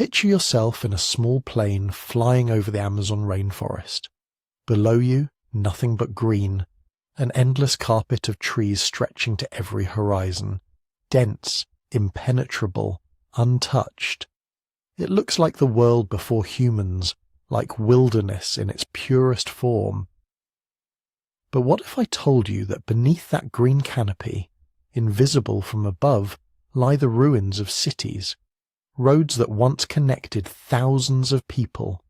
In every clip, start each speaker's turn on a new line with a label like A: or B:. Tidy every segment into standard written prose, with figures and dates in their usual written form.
A: Picture yourself in a small plane flying over the Amazon rainforest. Below you, nothing but green, an endless carpet of trees stretching to every horizon, dense, impenetrable, untouched. It looks like the world before humans, like wilderness in its purest form. But what if I told you that beneath that green canopy, invisible from above, lie the ruins of cities, roads that once connected thousands of people,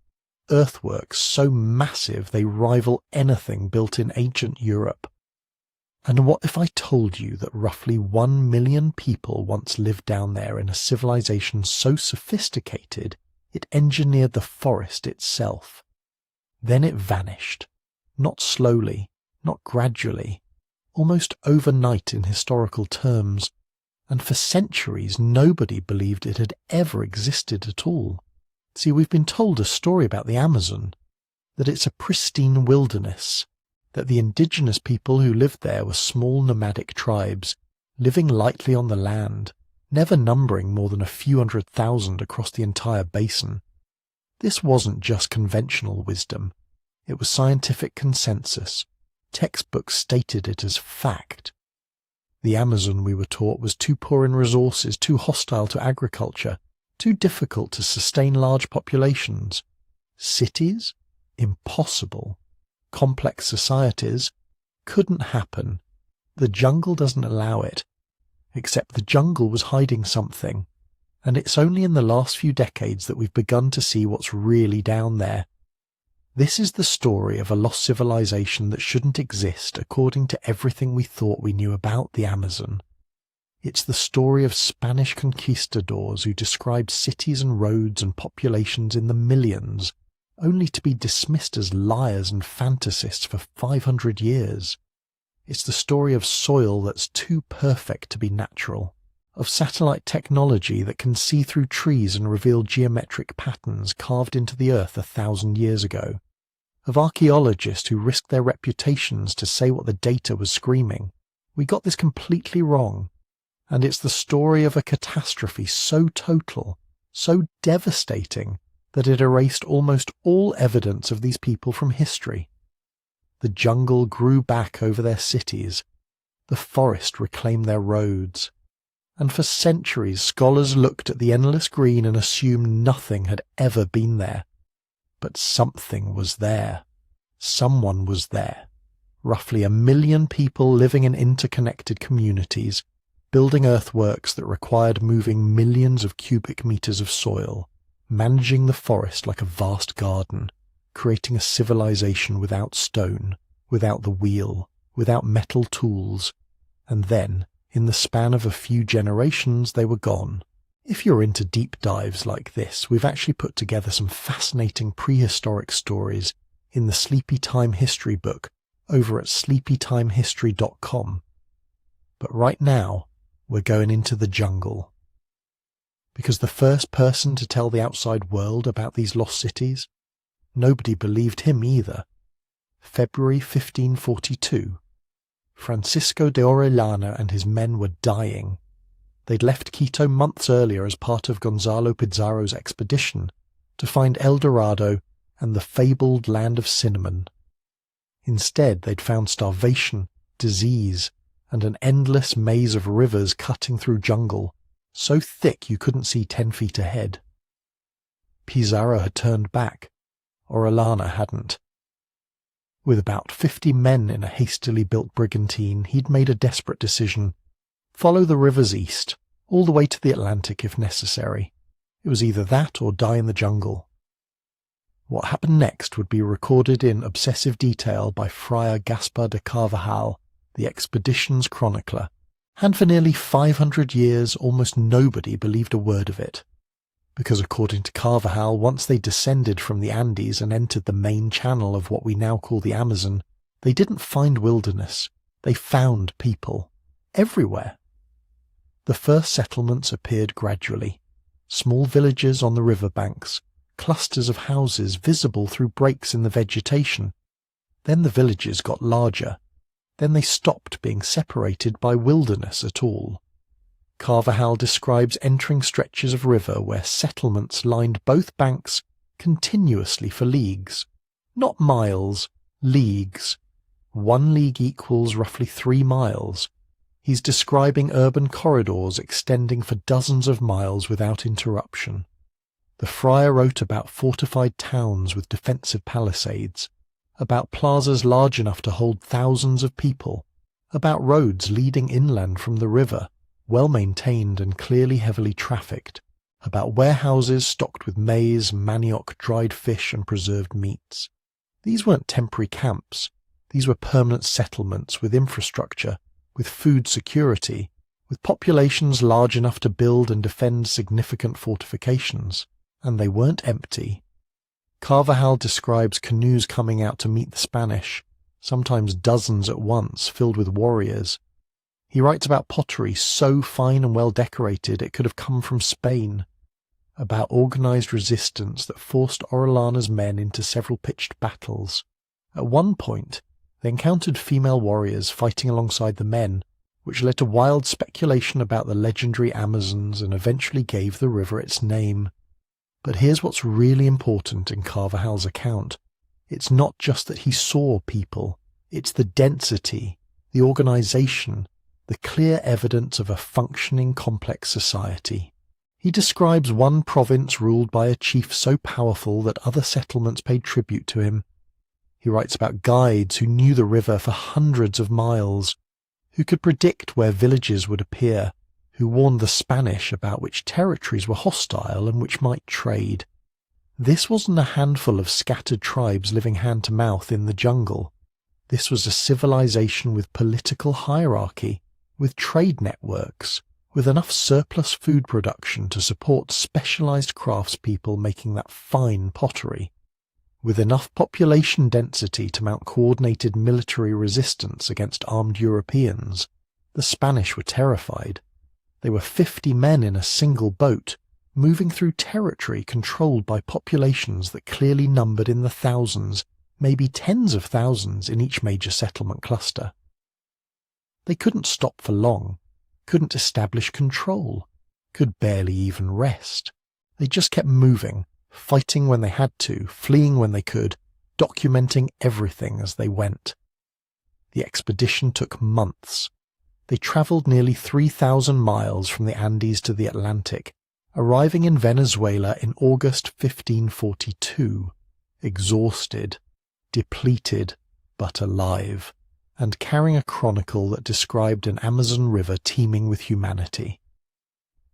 A: earthworks so massive they rival anything built in ancient Europe? And what if I told you that roughly 1 million people once lived down there in a civilization so sophisticated it engineered the forest itself? Then it vanished, not slowly, not gradually, almost overnight in historical terms, and for centuries nobody believed it had ever existed at all. See, we've been told a story about the Amazon, that it's a pristine wilderness, that the indigenous people who lived there were small nomadic tribes, living lightly on the land, never numbering more than a few 100,000 across the entire basin. This wasn't just conventional wisdom, it was scientific consensus. Textbooks stated it as fact. The Amazon, we were taught, was too poor in resources, too hostile to agriculture, too difficult to sustain large populations. Cities? Impossible. Complex societies? Couldn't happen. The jungle doesn't allow it. Except the jungle was hiding something, and it's only in the last few decades that we've begun to see what's really down there. This is the story of a lost civilization that shouldn't exist according to everything we thought we knew about the Amazon. It's the story of Spanish conquistadors who described cities and roads and populations in the millions, only to be dismissed as liars and fantasists for 500 years. It's the story of soil that's too perfect to be natural, of satellite technology that can see through trees and reveal geometric patterns carved into the earth 1,000 years ago, of archaeologists who risked their reputations to say what the data was screaming. We got this completely wrong, and it's the story of a catastrophe so total, so devastating, that it erased almost all evidence of these people from history. The jungle grew back over their cities, the forest reclaimed their roads, and for centuries scholars looked at the endless green and assumed nothing had ever been there. But something was there. Someone was there. Roughly 1 million people living in interconnected communities, building earthworks that required moving millions of cubic meters of soil, managing the forest like a vast garden, creating a civilization without stone, without the wheel, without metal tools, and then, in the span of a few generations, they were gone. If you're into deep dives like this, we've actually put together some fascinating prehistoric stories in the Sleepy Time History book over at sleepytimehistory.com. But right now, we're going into the jungle. Because the first person to tell the outside world about these lost cities, nobody believed him either. February 1542. Francisco de Orellana and his men were dying. They'd left Quito months earlier as part of Gonzalo Pizarro's expedition to find El Dorado and the fabled land of cinnamon. Instead, they'd found starvation, disease, and an endless maze of rivers cutting through jungle, so thick you couldn't see 10 feet ahead. Pizarro had turned back. Orellana hadn't. With about 50 men in a hastily built brigantine, he'd made a desperate decision. Follow the rivers east, all the way to the Atlantic if necessary. It was either that or die in the jungle. What happened next would be recorded in obsessive detail by Friar Gaspar de Carvajal, the expedition's chronicler, and for nearly 500 years almost nobody believed a word of it. Because according to Carvajal, once they descended from the Andes and entered the main channel of what we now call the Amazon, they didn't find wilderness, they found people. Everywhere. The first settlements appeared gradually. Small villages on the riverbanks, clusters of houses visible through breaks in the vegetation. Then the villages got larger. Then they stopped being separated by wilderness at all. Carvajal describes entering stretches of river where settlements lined both banks continuously for leagues. Not miles, leagues. 1 league equals roughly 3 miles. He's describing urban corridors extending for dozens of miles without interruption. The friar wrote about fortified towns with defensive palisades, about plazas large enough to hold thousands of people, about roads leading inland from the river, well-maintained and clearly heavily trafficked, about warehouses stocked with maize, manioc, dried fish and preserved meats. These weren't temporary camps. These were permanent settlements with infrastructure, with food security, with populations large enough to build and defend significant fortifications. And they weren't empty. Carvajal describes canoes coming out to meet the Spanish, sometimes dozens at once, filled with warriors. He writes about pottery so fine and well decorated it could have come from Spain, about organized resistance that forced Orellana's men into several pitched battles. At one point, they encountered female warriors fighting alongside the men, which led to wild speculation about the legendary Amazons and eventually gave the river its name. But here's what's really important in Carvajal's account. It's not just that he saw people, it's the density, the organization, the clear evidence of a functioning complex society. He describes one province ruled by a chief so powerful that other settlements paid tribute to him. He writes about guides who knew the river for hundreds of miles, who could predict where villages would appear, who warned the Spanish about which territories were hostile and which might trade. This wasn't a handful of scattered tribes living hand-to-mouth in the jungle. This was a civilization with political hierarchy, with trade networks, with enough surplus food production to support specialized craftspeople making that fine pottery, with enough population density to mount coordinated military resistance against armed Europeans. The Spanish were terrified. They were 50 men in a single boat, moving through territory controlled by populations that clearly numbered in the thousands, maybe tens of thousands in each major settlement cluster. They couldn't stop for long, couldn't establish control, could barely even rest. They just kept moving, fighting when they had to, fleeing when they could, documenting everything as they went. The expedition took months. They travelled nearly 3,000 miles from the Andes to the Atlantic, arriving in Venezuela in August 1542, exhausted, depleted, but alive, and carrying a chronicle that described an Amazon river teeming with humanity.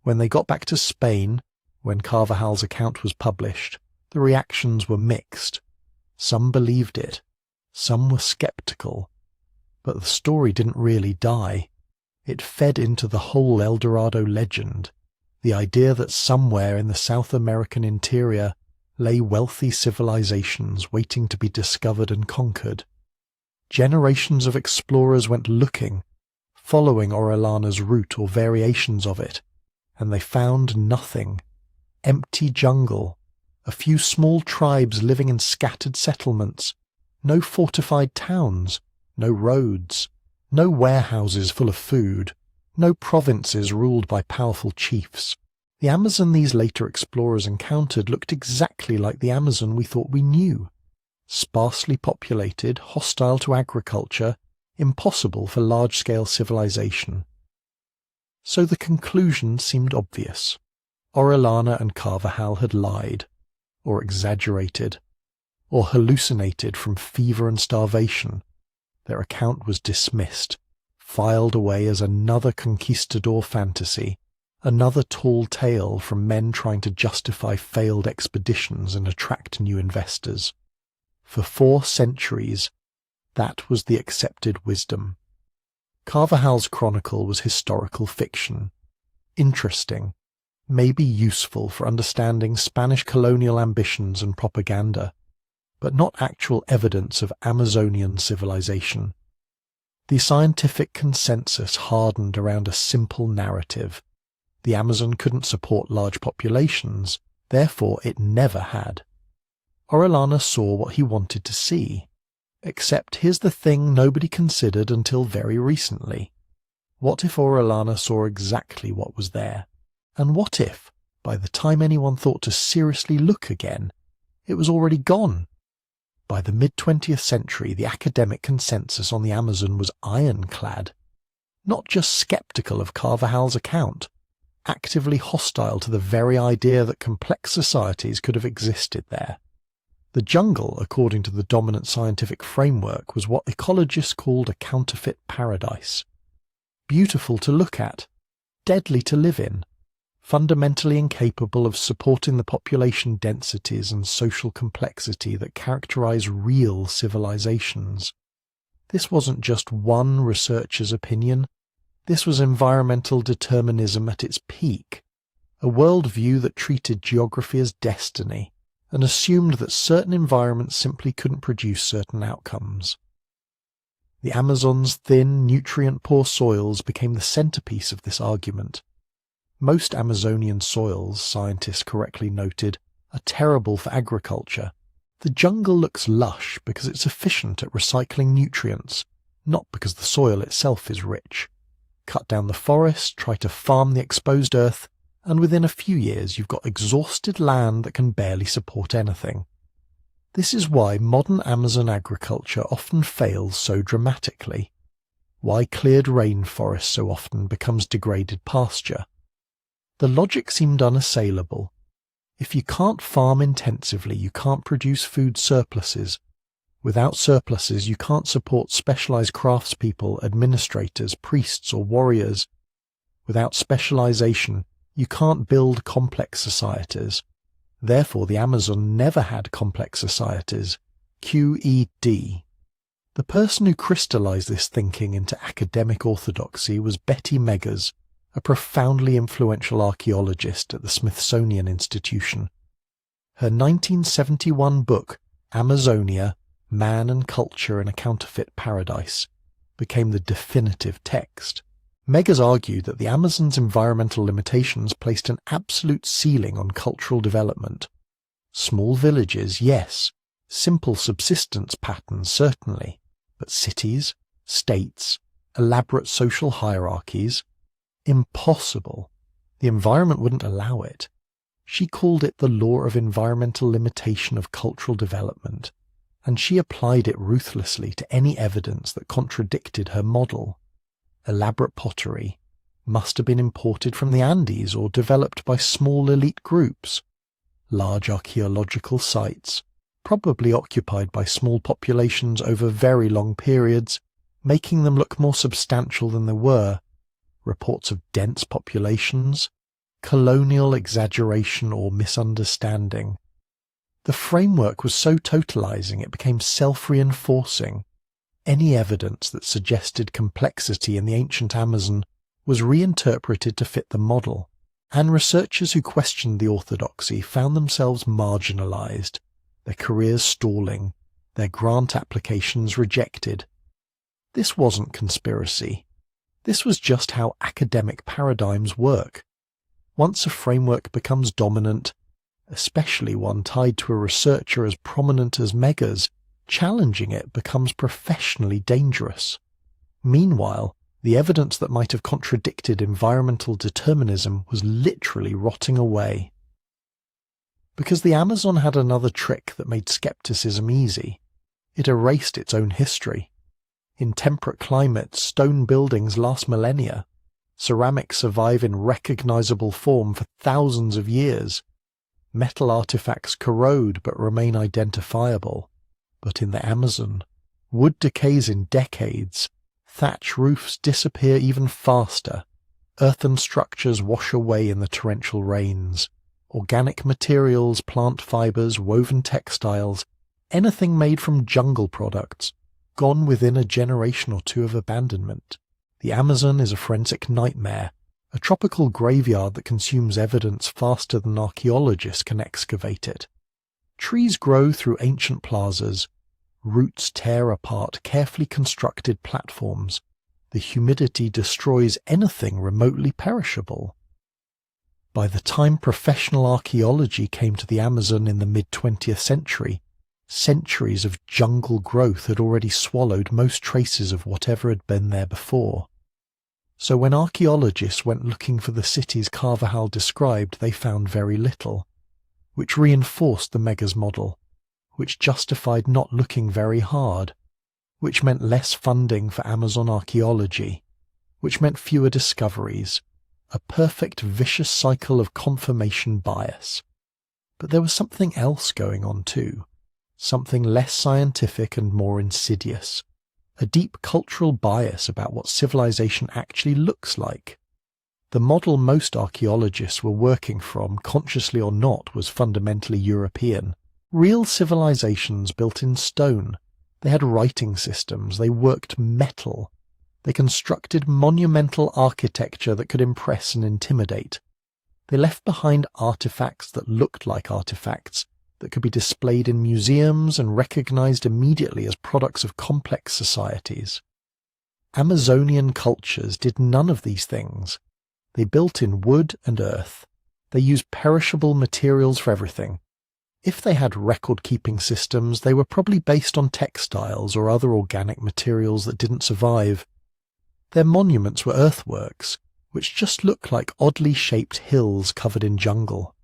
A: When they got back to Spain, when Carvajal's account was published, the reactions were mixed. Some believed it, some were sceptical, but the story didn't really die. It fed into the whole El Dorado legend, the idea that somewhere in the South American interior lay wealthy civilizations waiting to be discovered and conquered. Generations of explorers went looking, following Orellana's route or variations of it, and they found nothing. Empty jungle, a few small tribes living in scattered settlements, no fortified towns, no roads, no warehouses full of food, no provinces ruled by powerful chiefs. The Amazon these later explorers encountered looked exactly like the Amazon we thought we knew. Sparsely populated, hostile to agriculture, impossible for large-scale civilization. So the conclusion seemed obvious. Orellana and Carvajal had lied, or exaggerated, or hallucinated from fever and starvation. Their account was dismissed, filed away as another conquistador fantasy, another tall tale from men trying to justify failed expeditions and attract new investors. For 4 centuries, that was the accepted wisdom. Carvajal's chronicle was historical fiction, interesting, maybe useful for understanding Spanish colonial ambitions and propaganda, but not actual evidence of Amazonian civilization. The scientific consensus hardened around a simple narrative. The Amazon couldn't support large populations, therefore it never had. Orellana saw what he wanted to see, except here's the thing nobody considered until very recently. What if Orellana saw exactly what was there? And what if, by the time anyone thought to seriously look again, it was already gone? By the mid-20th century, the academic consensus on the Amazon was ironclad. Not just sceptical of Carvajal's account, actively hostile to the very idea that complex societies could have existed there. The jungle, according to the dominant scientific framework, was what ecologists called a counterfeit paradise. Beautiful to look at, deadly to live in, fundamentally incapable of supporting the population densities and social complexity that characterize real civilizations. This wasn't just one researcher's opinion. This was environmental determinism at its peak, a worldview that treated geography as destiny and assumed that certain environments simply couldn't produce certain outcomes. The Amazon's thin, nutrient-poor soils became the centerpiece of this argument. Most Amazonian soils, scientists correctly noted, are terrible for agriculture. The jungle looks lush because it's efficient at recycling nutrients, not because the soil itself is rich. Cut down the forest, try to farm the exposed earth, and within a few years you've got exhausted land that can barely support anything. This is why modern Amazon agriculture often fails so dramatically, why cleared rainforest so often becomes degraded pasture. The logic seemed unassailable. If you can't farm intensively, you can't produce food surpluses. Without surpluses, you can't support specialized craftspeople, administrators, priests, or warriors. Without specialization, you can't build complex societies. Therefore, the Amazon never had complex societies. QED. The person who crystallized this thinking into academic orthodoxy was Betty Meggers, a profoundly influential archaeologist at the Smithsonian Institution. Her 1971 book, Amazonia, Man and Culture in a Counterfeit Paradise, became the definitive text. Meggers argued that the Amazon's environmental limitations placed an absolute ceiling on cultural development. Small villages, yes. Simple subsistence patterns, certainly. But cities, states, elaborate social hierarchies, impossible. The environment wouldn't allow it. She called it the law of environmental limitation of cultural development, and she applied it ruthlessly to any evidence that contradicted her model. Elaborate pottery must have been imported from the Andes or developed by small elite groups. Large archaeological sites, probably occupied by small populations over very long periods, making them look more substantial than they were. Reports of dense populations, colonial exaggeration or misunderstanding. The framework was so totalizing it became self-reinforcing. Any evidence that suggested complexity in the ancient Amazon was reinterpreted to fit the model, and researchers who questioned the orthodoxy found themselves marginalized, their careers stalling, their grant applications rejected. This wasn't conspiracy. This was just how academic paradigms work. Once a framework becomes dominant, especially one tied to a researcher as prominent as Meggers, challenging it becomes professionally dangerous. Meanwhile, the evidence that might have contradicted environmental determinism was literally rotting away. Because the Amazon had another trick that made skepticism easy. It erased its own history. In temperate climates, stone buildings last millennia. Ceramics survive in recognizable form for thousands of years. Metal artifacts corrode but remain identifiable. But in the Amazon, wood decays in decades, thatch roofs disappear even faster, earthen structures wash away in the torrential rains, organic materials, plant fibers, woven textiles, anything made from jungle products, gone within a generation or two of abandonment. The Amazon is a forensic nightmare, a tropical graveyard that consumes evidence faster than archaeologists can excavate it. Trees grow through ancient plazas. Roots tear apart carefully constructed platforms. The humidity destroys anything remotely perishable. By the time professional archaeology came to the Amazon in the mid-20th century, centuries of jungle growth had already swallowed most traces of whatever had been there before. So when archaeologists went looking for the cities Carvajal described, they found very little, which reinforced the Megas model, which justified not looking very hard, which meant less funding for Amazon archaeology, which meant fewer discoveries, a perfect vicious cycle of confirmation bias. But there was something else going on too, something less scientific and more insidious, a deep cultural bias about what civilization actually looks like. The model most archaeologists were working from, consciously or not, was fundamentally European. Real civilizations built in stone. They had writing systems, they worked metal. They constructed monumental architecture that could impress and intimidate. They left behind artifacts that looked like artifacts, that could be displayed in museums and recognized immediately as products of complex societies. Amazonian cultures did none of these things. They built in wood and earth. They used perishable materials for everything. If they had record-keeping systems, they were probably based on textiles or other organic materials that didn't survive. Their monuments were earthworks, which just looked like oddly shaped hills covered in jungle.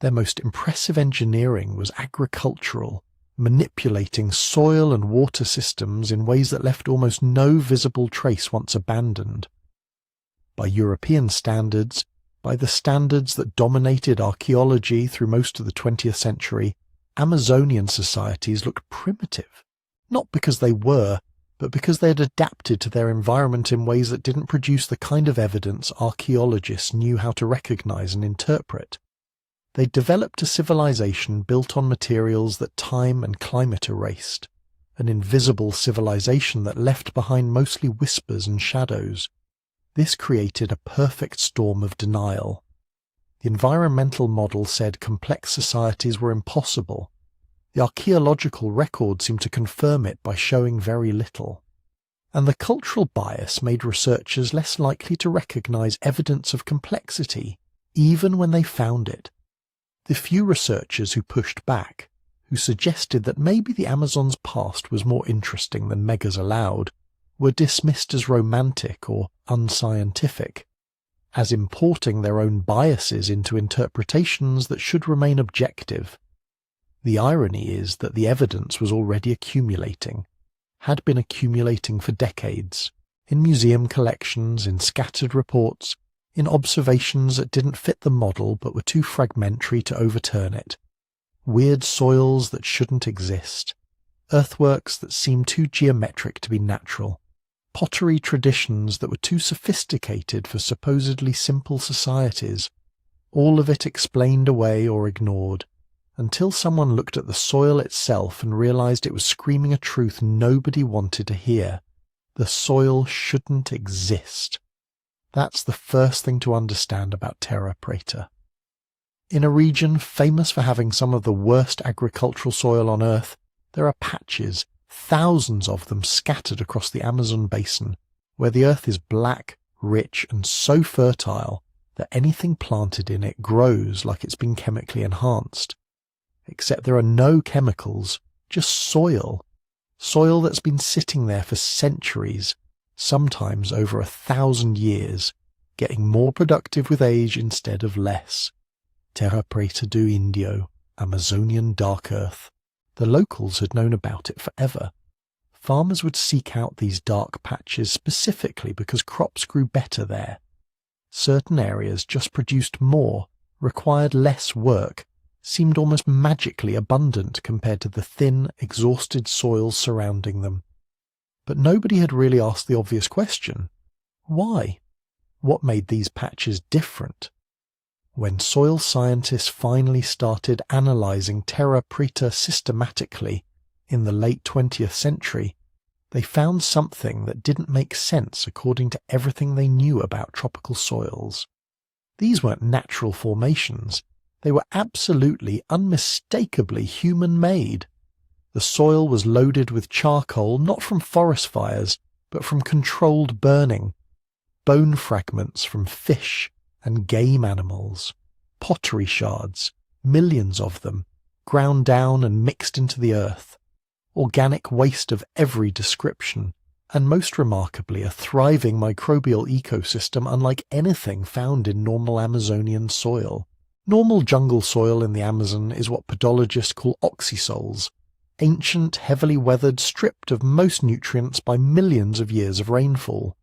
A: Their most impressive engineering was agricultural, manipulating soil and water systems in ways that left almost no visible trace once abandoned. By European standards, by the standards that dominated archaeology through most of the 20th century, Amazonian societies looked primitive, not because they were, but because they had adapted to their environment in ways that didn't produce the kind of evidence archaeologists knew how to recognize and interpret. They developed a civilization built on materials that time and climate erased, an invisible civilization that left behind mostly whispers and shadows. This created a perfect storm of denial. The environmental model said complex societies were impossible. The archaeological record seemed to confirm it by showing very little. And the cultural bias made researchers less likely to recognize evidence of complexity, even when they found it. The few researchers who pushed back, who suggested that maybe the Amazon's past was more interesting than Megas allowed, were dismissed as romantic or unscientific, as importing their own biases into interpretations that should remain objective. The irony is that the evidence was already accumulating, had been accumulating for decades, in museum collections, in scattered reports, in observations that didn't fit the model but were too fragmentary to overturn it, weird soils that shouldn't exist, earthworks that seemed too geometric to be natural, pottery traditions that were too sophisticated for supposedly simple societies, all of it explained away or ignored, until someone looked at the soil itself and realized it was screaming a truth nobody wanted to hear. The soil shouldn't exist. That's the first thing to understand about Terra, Preta. In a region famous for having some of the worst agricultural soil on Earth, there are patches, thousands of them scattered across the Amazon basin, where the earth is black, rich, and so fertile that anything planted in it grows like it's been chemically enhanced. Except there are no chemicals, just soil. Soil that's been sitting there for centuries, sometimes over 1,000 years, getting more productive with age instead of less. Terra Preta do Indio, Amazonian dark earth. The locals had known about it forever. Farmers would seek out these dark patches specifically because crops grew better there. Certain areas just produced more, required less work, seemed almost magically abundant compared to the thin, exhausted soils surrounding them. But nobody had really asked the obvious question. Why? What made these patches different? When soil scientists finally started analyzing Terra Preta systematically in the late 20th century, they found something that didn't make sense according to everything they knew about tropical soils. These weren't natural formations. They were absolutely, unmistakably human-made. The soil was loaded with charcoal not from forest fires, but from controlled burning, bone fragments from fish and game animals, pottery shards, millions of them, ground down and mixed into the earth, organic waste of every description, and most remarkably a thriving microbial ecosystem unlike anything found in normal Amazonian soil. Normal jungle soil in the Amazon is what podologists call oxysols, ancient, heavily weathered, stripped of most nutrients by millions of years of rainfall.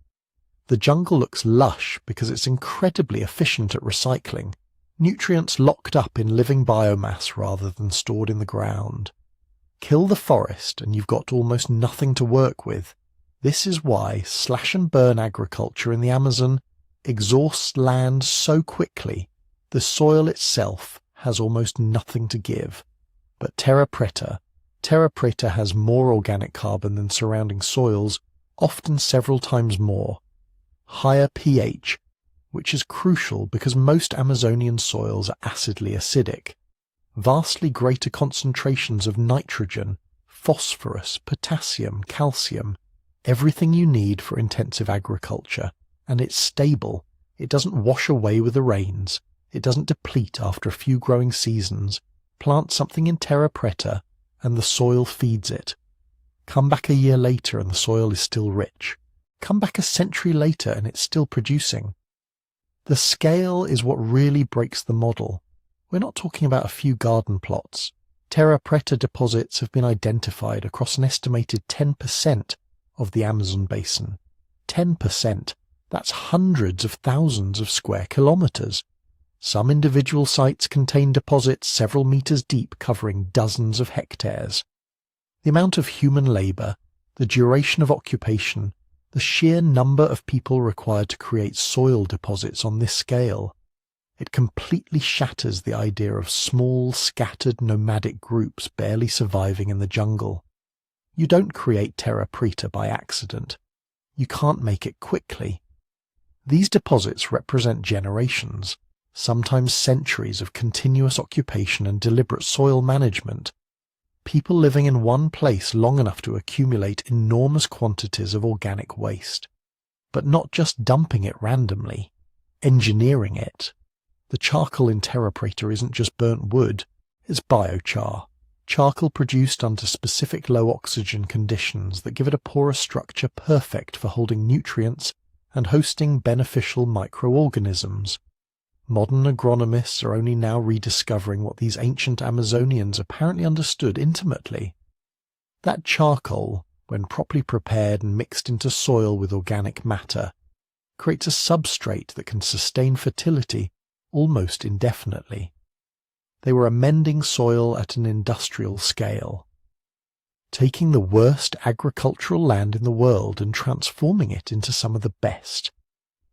A: The jungle looks lush because it's incredibly efficient at recycling, nutrients locked up in living biomass rather than stored in the ground. Kill the forest and you've got almost nothing to work with. This is why slash-and-burn agriculture in the Amazon exhausts land so quickly. The soil itself has almost nothing to give. But Terra Preta has more organic carbon than surrounding soils, often several times more. Higher pH, which is crucial because most Amazonian soils are acidly acidic. Vastly greater concentrations of nitrogen, phosphorus, potassium, calcium, everything you need for intensive agriculture, and it's stable. It doesn't wash away with the rains. It doesn't deplete after a few growing seasons. Plant something in Terra Preta and the soil feeds it. Come back a year later and the soil is still rich. Come back a century later and it's still producing. The scale is what really breaks the model. We're not talking about a few garden plots. Terra Preta deposits have been identified across an estimated 10% of the Amazon basin. 10%. That's hundreds of thousands of square kilometers. Some individual sites contain deposits several meters deep covering dozens of hectares. The amount of human labor, the duration of occupation, the sheer number of people required to create soil deposits on this scale, it completely shatters the idea of small, scattered nomadic groups barely surviving in the jungle. You don't create Terra Preta by accident. You can't make it quickly. These deposits represent generations, sometimes centuries of continuous occupation and deliberate soil management. People living in one place long enough to accumulate enormous quantities of organic waste. But not just dumping it randomly, engineering it. The charcoal in Terra Preta isn't just burnt wood, it's biochar. Charcoal produced under specific low oxygen conditions that give it a porous structure perfect for holding nutrients and hosting beneficial microorganisms. Modern agronomists are only now rediscovering what these ancient Amazonians apparently understood intimately. That charcoal, when properly prepared and mixed into soil with organic matter, creates a substrate that can sustain fertility almost indefinitely. They were amending soil at an industrial scale, taking the worst agricultural land in the world and transforming it into some of the best.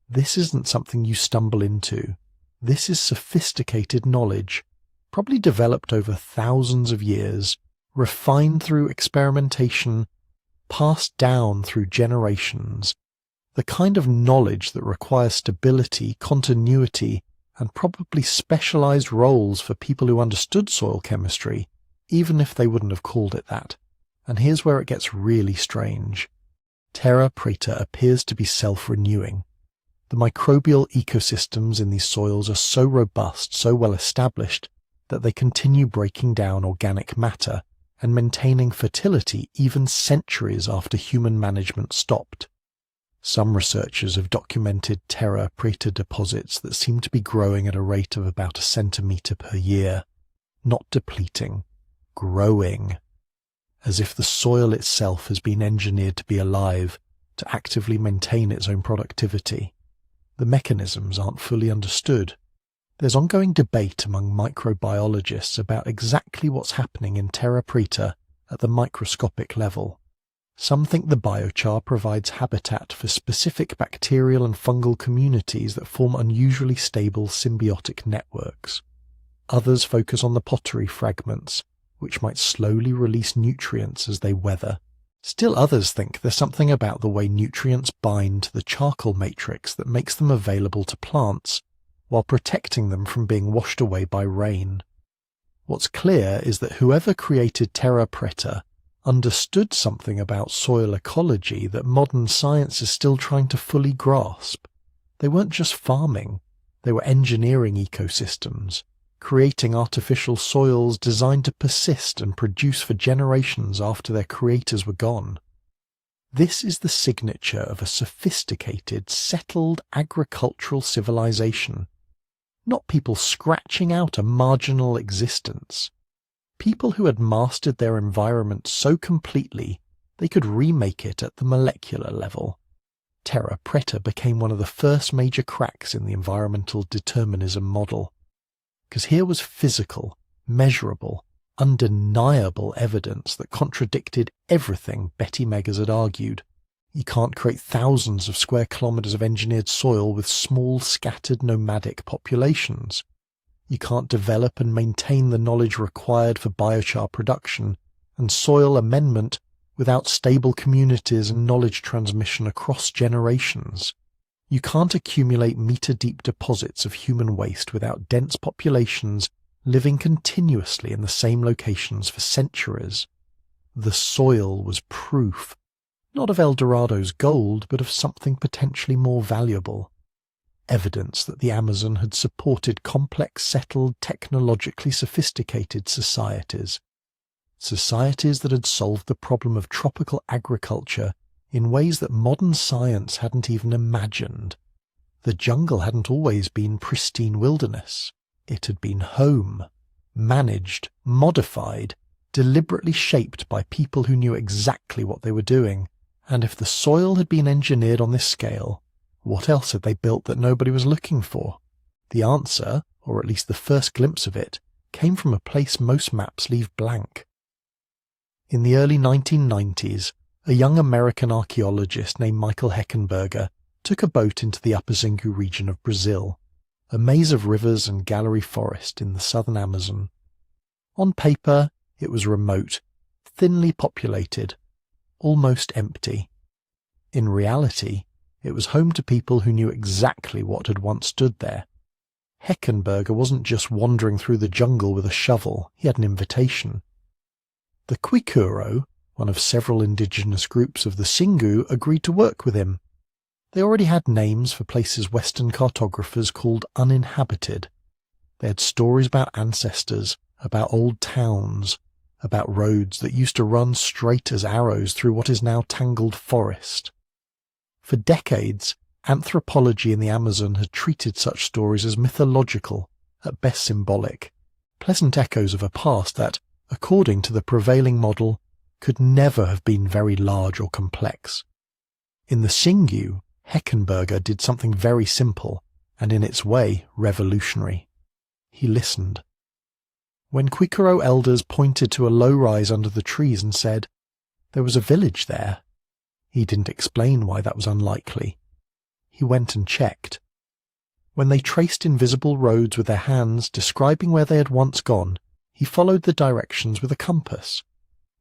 A: This isn't something you stumble into. This is sophisticated knowledge, probably developed over thousands of years, refined through experimentation, passed down through generations, the kind of knowledge that requires stability, continuity, and probably specialized roles for people who understood soil chemistry, even if they wouldn't have called it that. And here's where it gets really strange. Terra Preta appears to be self-renewing. The microbial ecosystems in these soils are so robust, so well established, that they continue breaking down organic matter and maintaining fertility even centuries after human management stopped. Some researchers have documented Terra Preta deposits that seem to be growing at a rate of about 1 centimeter per year, not depleting, growing, as if the soil itself has been engineered to be alive, to actively maintain its own productivity. The mechanisms aren't fully understood. There's ongoing debate among microbiologists about exactly what's happening in Terra Preta at the microscopic level. Some think the biochar provides habitat for specific bacterial and fungal communities that form unusually stable symbiotic networks. Others focus on the pottery fragments, which might slowly release nutrients as they weather. Still others think there's something about the way nutrients bind to the charcoal matrix that makes them available to plants, while protecting them from being washed away by rain. What's clear is that whoever created Terra Preta understood something about soil ecology that modern science is still trying to fully grasp. They weren't just farming, they were engineering ecosystems, creating artificial soils designed to persist and produce for generations after their creators were gone. This is the signature of a sophisticated, settled agricultural civilization. Not people scratching out a marginal existence. People who had mastered their environment so completely they could remake it at the molecular level. Terra Preta became one of the first major cracks in the environmental determinism model. Because here was physical, measurable, undeniable evidence that contradicted everything Betty Meggers had argued. You can't create thousands of square kilometres of engineered soil with small, scattered nomadic populations. You can't develop and maintain the knowledge required for biochar production and soil amendment without stable communities and knowledge transmission across generations. You can't accumulate metre-deep deposits of human waste without dense populations living continuously in the same locations for centuries. The soil was proof, not of El Dorado's gold, but of something potentially more valuable. Evidence that the Amazon had supported complex, settled, technologically sophisticated societies. Societies that had solved the problem of tropical agriculture in ways that modern science hadn't even imagined. The jungle hadn't always been pristine wilderness. It had been home, managed, modified, deliberately shaped by people who knew exactly what they were doing. And if the soil had been engineered on this scale, what else had they built that nobody was looking for? The answer, or at least the first glimpse of it, came from a place most maps leave blank. In the early 1990s, a young American archaeologist named Michael Heckenberger took a boat into the Upper Xingu region of Brazil, a maze of rivers and gallery forest in the southern Amazon. On paper, it was remote, thinly populated, almost empty. In reality, it was home to people who knew exactly what had once stood there. Heckenberger wasn't just wandering through the jungle with a shovel, he had an invitation. The Kwikuro, one of several indigenous groups of the Xingu, agreed to work with him. They already had names for places Western cartographers called uninhabited. They had stories about ancestors, about old towns, about roads that used to run straight as arrows through what is now tangled forest. For decades, anthropology in the Amazon had treated such stories as mythological, at best symbolic, pleasant echoes of a past that, according to the prevailing model, could never have been very large or complex. In the Xingu, Heckenberger did something very simple, and in its way revolutionary. He listened. When Kwikuro elders pointed to a low rise under the trees and said, "There was a village there," he didn't explain why that was unlikely. He went and checked. When they traced invisible roads with their hands describing where they had once gone, he followed the directions with a compass.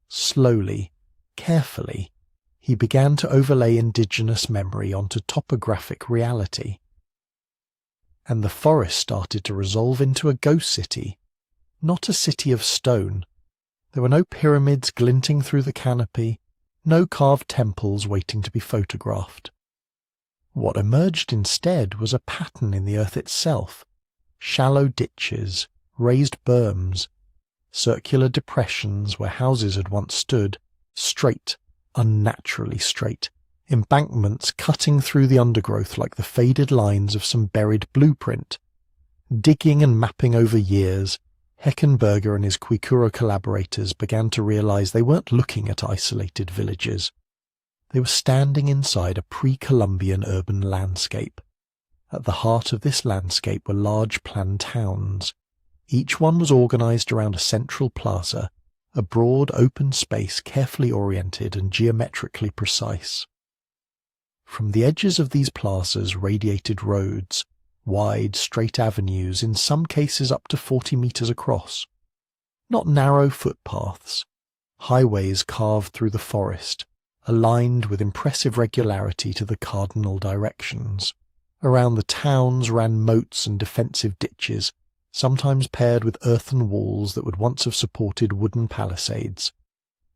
A: Slowly, carefully, he began to overlay indigenous memory onto topographic reality. And the forest started to resolve into a ghost city, not a city of stone. There were no pyramids glinting through the canopy, no carved temples waiting to be photographed. What emerged instead was a pattern in the earth itself: shallow ditches, raised berms, circular depressions where houses had once stood, straight, unnaturally straight, embankments cutting through the undergrowth like the faded lines of some buried blueprint. Digging and mapping over years, Heckenberger and his Kwikuro collaborators began to realize they weren't looking at isolated villages. They were standing inside a pre-Columbian urban landscape. At the heart of this landscape were large planned towns. Each one was organized around a central plaza, a broad open space carefully oriented and geometrically precise. From the edges of these plazas radiated roads, wide, straight avenues, in some cases up to 40 meters across. Not narrow footpaths, highways carved through the forest, aligned with impressive regularity to the cardinal directions. Around the towns ran moats and defensive ditches, sometimes paired with earthen walls that would once have supported wooden palisades.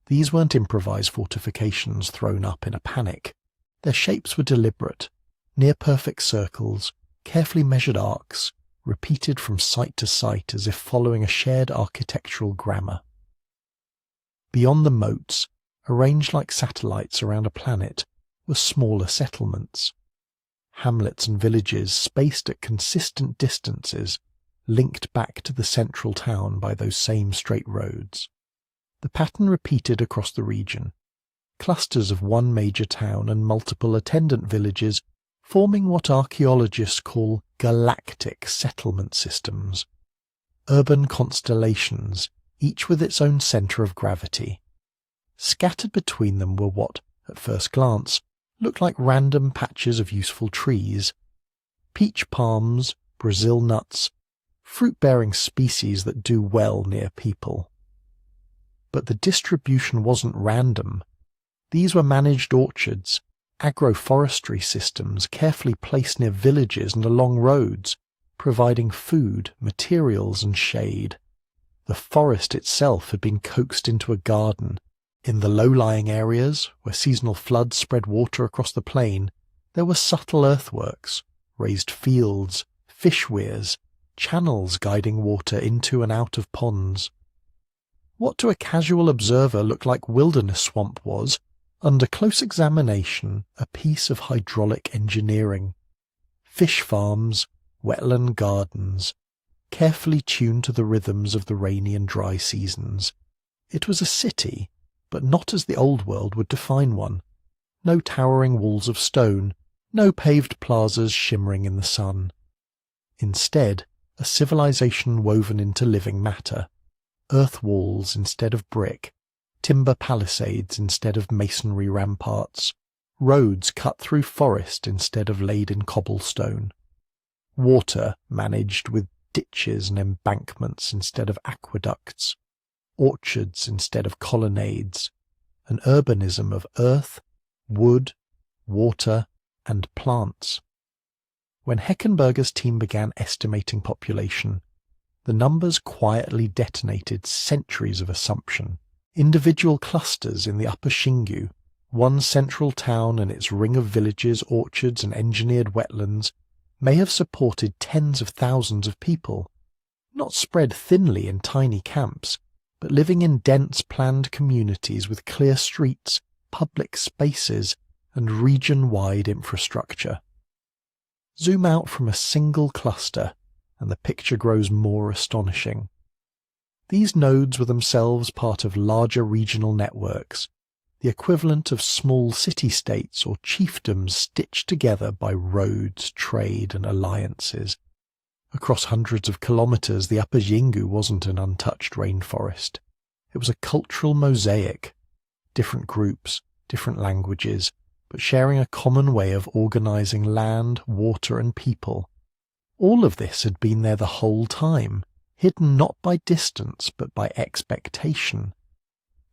A: These weren't improvised fortifications thrown up in a panic. Their shapes were deliberate, near-perfect circles, carefully measured arcs, repeated from site to site as if following a shared architectural grammar. Beyond the moats, arranged like satellites around a planet, were smaller settlements. Hamlets and villages spaced at consistent distances, linked back to the central town by those same straight roads. The pattern repeated across the region, clusters of one major town and multiple attendant villages forming what archaeologists call galactic settlement systems, urban constellations, each with its own centre of gravity. Scattered between them were what, at first glance, looked like random patches of useful trees, peach palms, Brazil nuts, fruit-bearing species that do well near people. But the distribution wasn't random. These were managed orchards, agroforestry systems carefully placed near villages and along roads, providing food, materials and shade. The forest itself had been coaxed into a garden. In the low-lying areas, where seasonal floods spread water across the plain, there were subtle earthworks, raised fields, fish weirs, channels guiding water into and out of ponds. What to a casual observer looked like wilderness swamp was, under close examination, a piece of hydraulic engineering. Fish farms, wetland gardens, carefully tuned to the rhythms of the rainy and dry seasons. It was a city, but not as the old world would define one. No towering walls of stone, no paved plazas shimmering in the sun. Instead, a civilization woven into living matter. Earth walls instead of brick, timber palisades instead of masonry ramparts, roads cut through forest instead of laid in cobblestone, water managed with ditches and embankments instead of aqueducts, orchards instead of colonnades, an urbanism of earth, wood, water, and plants. When Heckenberger's team began estimating population, the numbers quietly detonated centuries of assumption. Individual clusters in the Upper Xingu, one central town and its ring of villages, orchards, and engineered wetlands, may have supported tens of thousands of people, not spread thinly in tiny camps, but living in dense planned communities with clear streets, public spaces, and region-wide infrastructure. Zoom out from a single cluster, and the picture grows more astonishing. These nodes were themselves part of larger regional networks, the equivalent of small city-states or chiefdoms stitched together by roads, trade, and alliances. Across hundreds of kilometres, the Upper Xingu wasn't an untouched rainforest. It was a cultural mosaic, different groups, different languages, but sharing a common way of organising land, water, and people. All of this had been there the whole time, hidden not by distance but by expectation.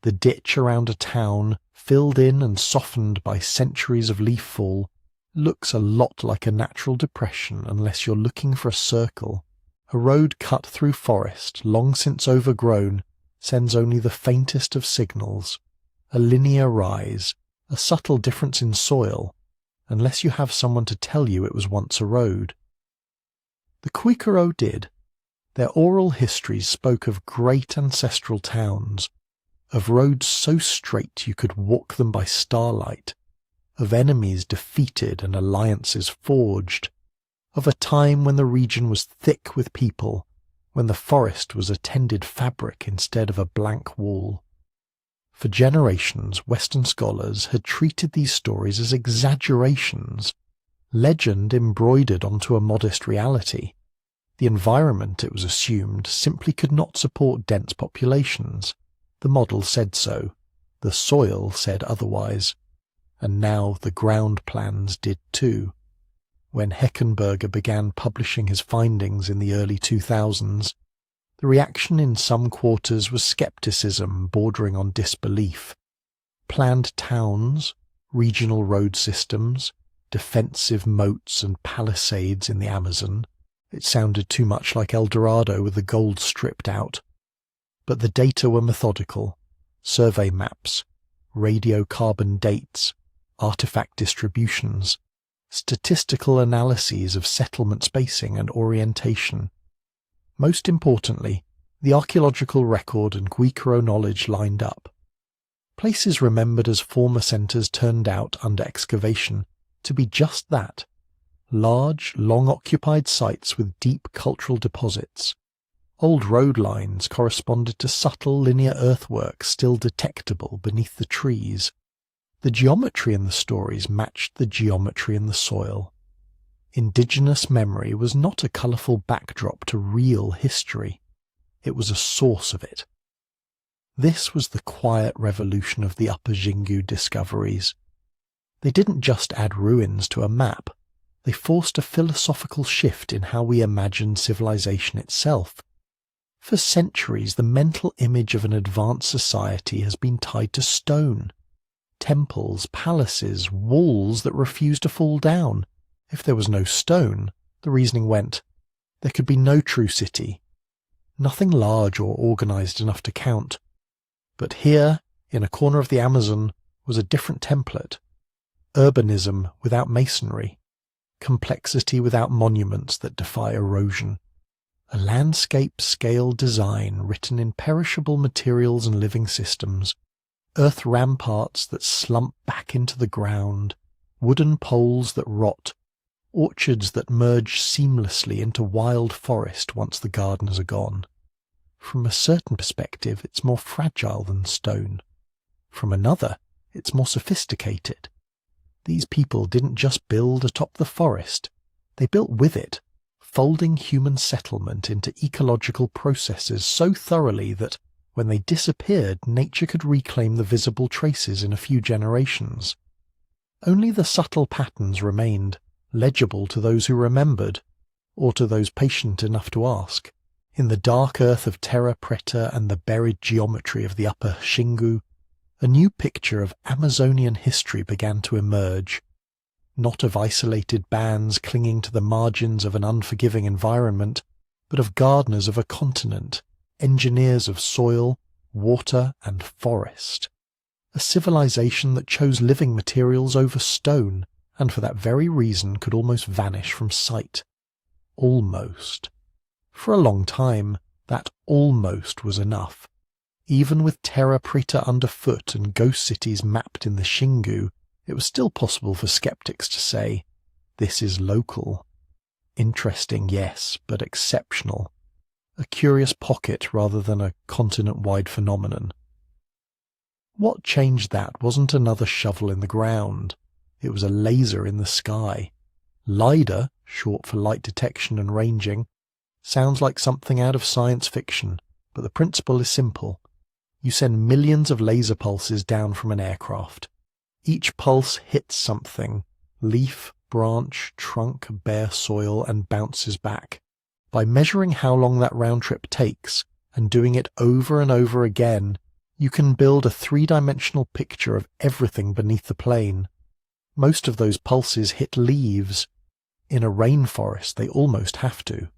A: The ditch around a town, filled in and softened by centuries of leaf fall, looks a lot like a natural depression unless you're looking for a circle. A road cut through forest, long since overgrown, sends only the faintest of signals, a linear rise, a subtle difference in soil, unless you have someone to tell you it was once a road. The Quikero did. Their oral histories spoke of great ancestral towns, of roads so straight you could walk them by starlight, of enemies defeated and alliances forged, of a time when the region was thick with people, when the forest was a tended fabric instead of a blank wall. For generations, Western scholars had treated these stories as exaggerations, legend embroidered onto a modest reality. The environment, it was assumed, simply could not support dense populations. The model said so. The soil said otherwise. And now the ground plans did too. When Heckenberger began publishing his findings in the early 2000s, the reaction in some quarters was skepticism bordering on disbelief. Planned towns, regional road systems, defensive moats and palisades in the Amazon. It sounded too much like El Dorado with the gold stripped out. But the data were methodical. Survey maps, radiocarbon dates, artifact distributions, statistical analyses of settlement spacing and orientation. Most importantly, the archaeological record and Quikero knowledge lined up. places remembered as former centres turned out under excavation to be just that, large, long-occupied sites with deep cultural deposits. Old road lines corresponded to subtle linear earthwork still detectable beneath the trees. The geometry in the stories matched the geometry in the soil. Indigenous memory was not a colourful backdrop to real history. It was a source of it. This was the quiet revolution of the Upper Xingu discoveries. They didn't just add ruins to a map. They forced a philosophical shift in how we imagine civilization itself. For centuries, the mental image of an advanced society has been tied to stone. Temples, palaces, walls that refused to fall down. If there was no stone, the reasoning went, there could be no true city. Nothing large or organized enough to count. But here, in a corner of the Amazon, was a different template. Urbanism without masonry. Complexity without monuments that defy erosion. A landscape-scale design written in perishable materials and living systems. Earth ramparts that slump back into the ground. Wooden poles that rot. Orchards that merge seamlessly into wild forest once the gardeners are gone. From a certain perspective, it's more fragile than stone. From another, it's more sophisticated. These people didn't just build atop the forest. They built with it, folding human settlement into ecological processes so thoroughly that when they disappeared, nature could reclaim the visible traces in a few generations. Only the subtle patterns remained, legible to those who remembered, or to those patient enough to ask. In the dark earth of Terra, Preta, and the buried geometry of the Upper Xingu, a new picture of Amazonian history began to emerge, not of isolated bands clinging to the margins of an unforgiving environment, but of gardeners of a continent, engineers of soil, water, and forest. A civilization that chose living materials over stone, and for that very reason could almost vanish from sight. Almost. For a long time, that almost was enough. Even with Terra Preta underfoot and ghost cities mapped in the Xingu, it was still possible for skeptics to say, this is local. Interesting, yes, but exceptional. A curious pocket rather than a continent-wide phenomenon. What changed that wasn't another shovel in the ground. It was a laser in the sky. LIDAR, short for light detection and ranging, sounds like something out of science fiction, but the principle is simple. You send millions of laser pulses down from an aircraft. Each pulse hits something, leaf, branch, trunk, bare soil, and bounces back. By measuring how long that round trip takes, and doing it over and over again, you can build a three-dimensional picture of everything beneath the plane. Most of those pulses hit leaves. In a rainforest, they almost have to.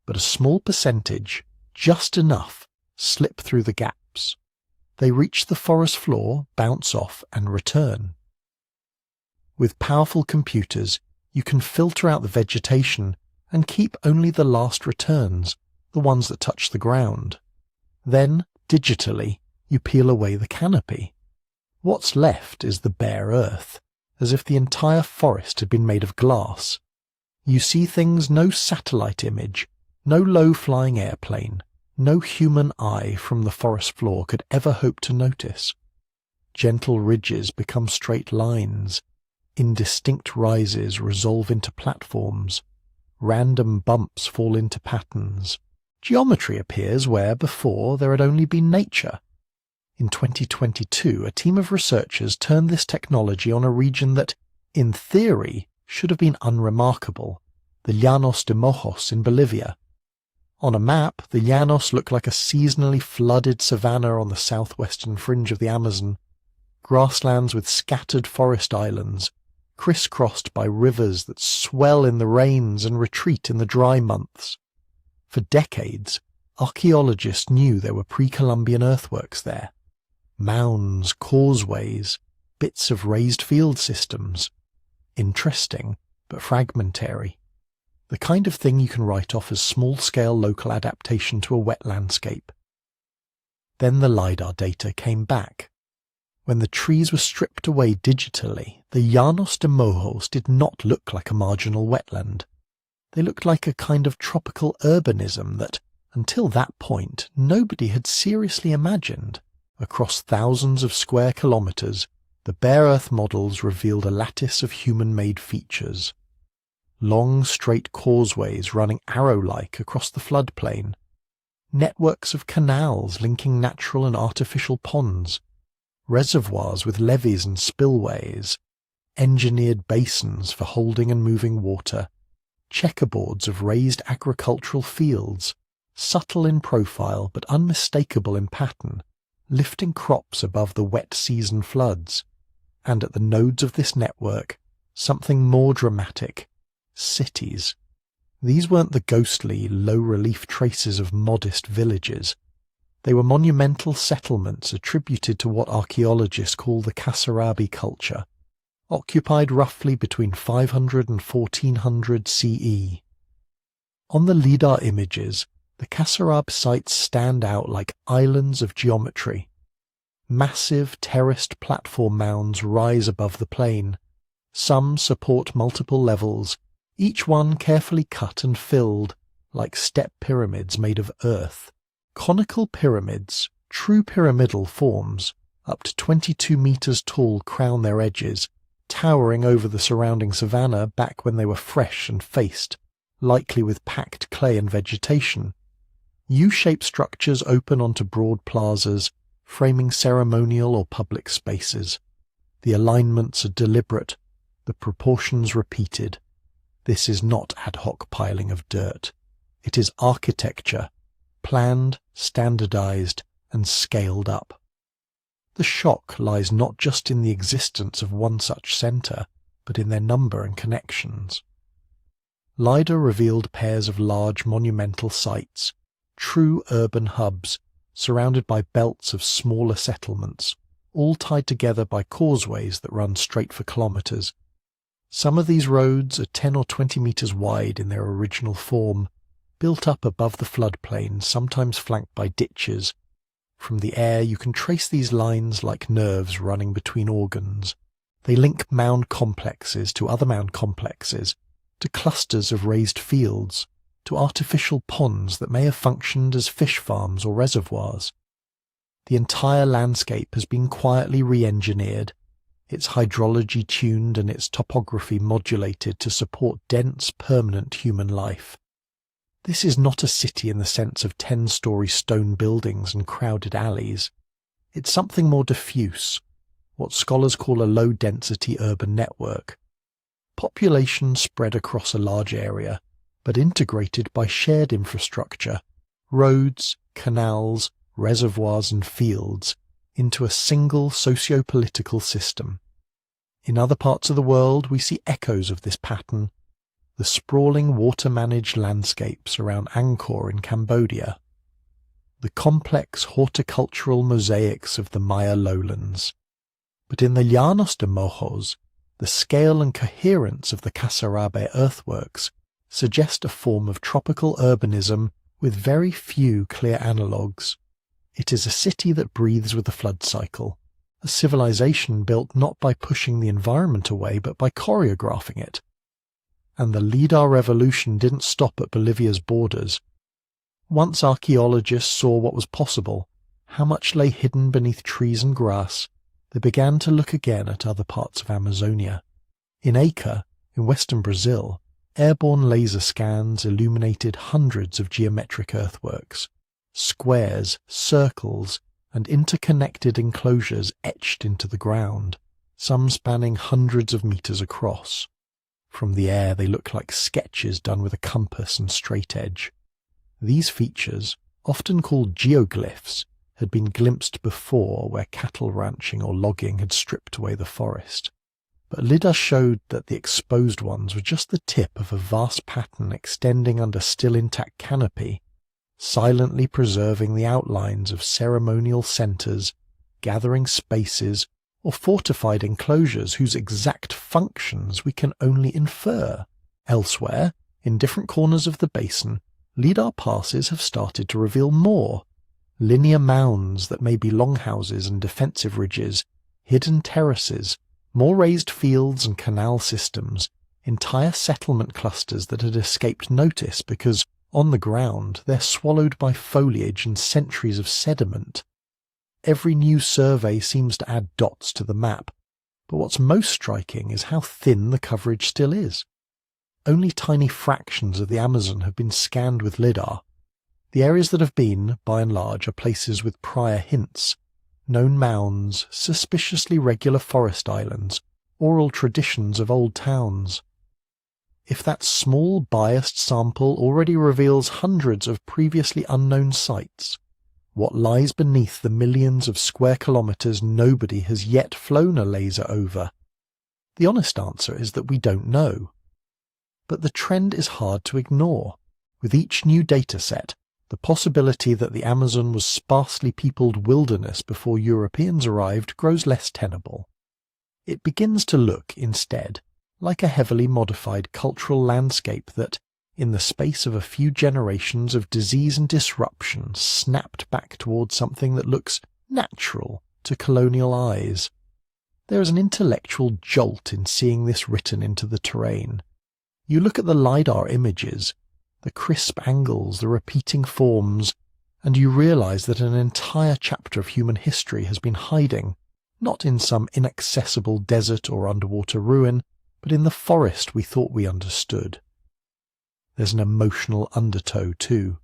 A: But a small percentage, just enough, slip through the gaps. They reach the forest floor, bounce off, and return. With powerful computers, you can filter out the vegetation and keep only the last returns, the ones that touch the ground. Then, digitally, you peel away the canopy. What's left is the bare earth, as if the entire forest had been made of glass. You see things no satellite image, no low-flying airplane, no human eye from the forest floor could ever hope to notice. Gentle ridges become straight lines. Indistinct rises resolve into platforms. Random bumps fall into patterns. Geometry appears where before there had only been nature. In 2022, a team of researchers turned this technology on a region that, in theory, should have been unremarkable, the Llanos de Mojos in Bolivia. On a map, the Llanos look like a seasonally flooded savanna on the southwestern fringe of the Amazon, grasslands with scattered forest islands, crisscrossed by rivers that swell in the rains and retreat in the dry months. For decades, archaeologists knew there were pre-Columbian earthworks there. Mounds, causeways, bits of raised field systems. Interesting, but fragmentary. The kind of thing you can write off as small-scale local adaptation to a wet landscape. Then the LIDAR data came back. When the trees were stripped away digitally, the Llanos de Mojos did not look like a marginal wetland. They looked like a kind of tropical urbanism that, until that point, nobody had seriously imagined. Across thousands of square kilometers, the bare earth models revealed a lattice of human-made features. Long, straight causeways running arrow-like across the floodplain, networks of canals linking natural and artificial ponds, reservoirs with levees and spillways, engineered basins for holding and moving water, checkerboards of raised agricultural fields, subtle in profile but unmistakable in pattern, lifting crops above the wet season floods, and at the nodes of this network, something more dramatic, cities. These weren't the ghostly, low-relief traces of modest villages. They were monumental settlements attributed to what archaeologists call the Kasarabi culture, occupied roughly between 500 and 1400 CE. On the LIDAR images, the Kasarab sites stand out like islands of geometry. Massive terraced platform mounds rise above the plain. Some support multiple levels, each one carefully cut and filled, like step pyramids made of earth. Conical pyramids, true pyramidal forms, up to 22 meters tall, crown their edges, towering over the surrounding savanna back when they were fresh and faced, likely with packed clay and vegetation. U-shaped structures open onto broad plazas, framing ceremonial or public spaces. The alignments are deliberate, the proportions repeated. This is not ad hoc piling of dirt. It is architecture, planned, standardized, and scaled up. The shock lies not just in the existence of one such center, but in their number and connections. LIDAR revealed pairs of large monumental sites, true urban hubs, surrounded by belts of smaller settlements, all tied together by causeways that run straight for kilometers. Some of these roads are 10 or 20 meters wide in their original form, built up above the floodplain, sometimes flanked by ditches. From the air you can trace these lines like nerves running between organs. They link mound complexes to other mound complexes, to clusters of raised fields, to artificial ponds that may have functioned as fish farms or reservoirs. The entire landscape has been quietly re-engineered, its hydrology tuned and its topography modulated to support dense, permanent human life. This is not a city in the sense of 10-story stone buildings and crowded alleys. It's something more diffuse, what scholars call a low-density urban network. Population spread across a large area, but integrated by shared infrastructure, roads, canals, reservoirs and fields, into a single socio-political system. In other parts of the world we see echoes of this pattern, the sprawling water-managed landscapes around Angkor in Cambodia, the complex horticultural mosaics of the Maya lowlands. But in the Llanos de Mojos, the scale and coherence of the Kasarabe earthworks suggest a form of tropical urbanism with very few clear analogues. It is a city that breathes with the flood cycle, a civilization built not by pushing the environment away but by choreographing it. And the LIDAR revolution didn't stop at Bolivia's borders. Once archaeologists saw what was possible, how much lay hidden beneath trees and grass, they began to look again at other parts of Amazonia. In Acre, in western Brazil, airborne laser scans illuminated hundreds of geometric earthworks, squares, circles, and interconnected enclosures etched into the ground, some spanning hundreds of meters across. From the air they look like sketches done with a compass and straight edge. These features, often called geoglyphs, had been glimpsed before where cattle ranching or logging had stripped away the forest. But LIDAR showed that the exposed ones were just the tip of a vast pattern extending under still intact canopy, silently preserving the outlines of ceremonial centers, gathering spaces, or fortified enclosures whose exact functions we can only infer. Elsewhere, in different corners of the basin, LIDAR passes have started to reveal more. linear mounds that may be longhouses and defensive ridges, hidden terraces, more raised fields and canal systems, entire settlement clusters that had escaped notice because, on the ground, they're swallowed by foliage and centuries of sediment. Every new survey seems to add dots to the map, but what's most striking is how thin the coverage still is. Only tiny fractions of the Amazon have been scanned with LIDAR. The areas that have been, by and large, are places with prior hints, known mounds, suspiciously regular forest islands, oral traditions of old towns. If that small biased sample already reveals hundreds of previously unknown sites, what lies beneath the millions of square kilometers nobody has yet flown a laser over? The honest answer is that we don't know. But the trend is hard to ignore. With each new data set, the possibility that the Amazon was sparsely peopled wilderness before Europeans arrived grows less tenable. It begins to look, instead, like a heavily modified cultural landscape that, in the space of a few generations of disease and disruption, snapped back towards something that looks natural to colonial eyes. There is an intellectual jolt in seeing this written into the terrain. You look at the LIDAR images, the crisp angles, the repeating forms, and you realize that an entire chapter of human history has been hiding, not in some inaccessible desert or underwater ruin, but in the forest we thought we understood. There's an emotional undertow too.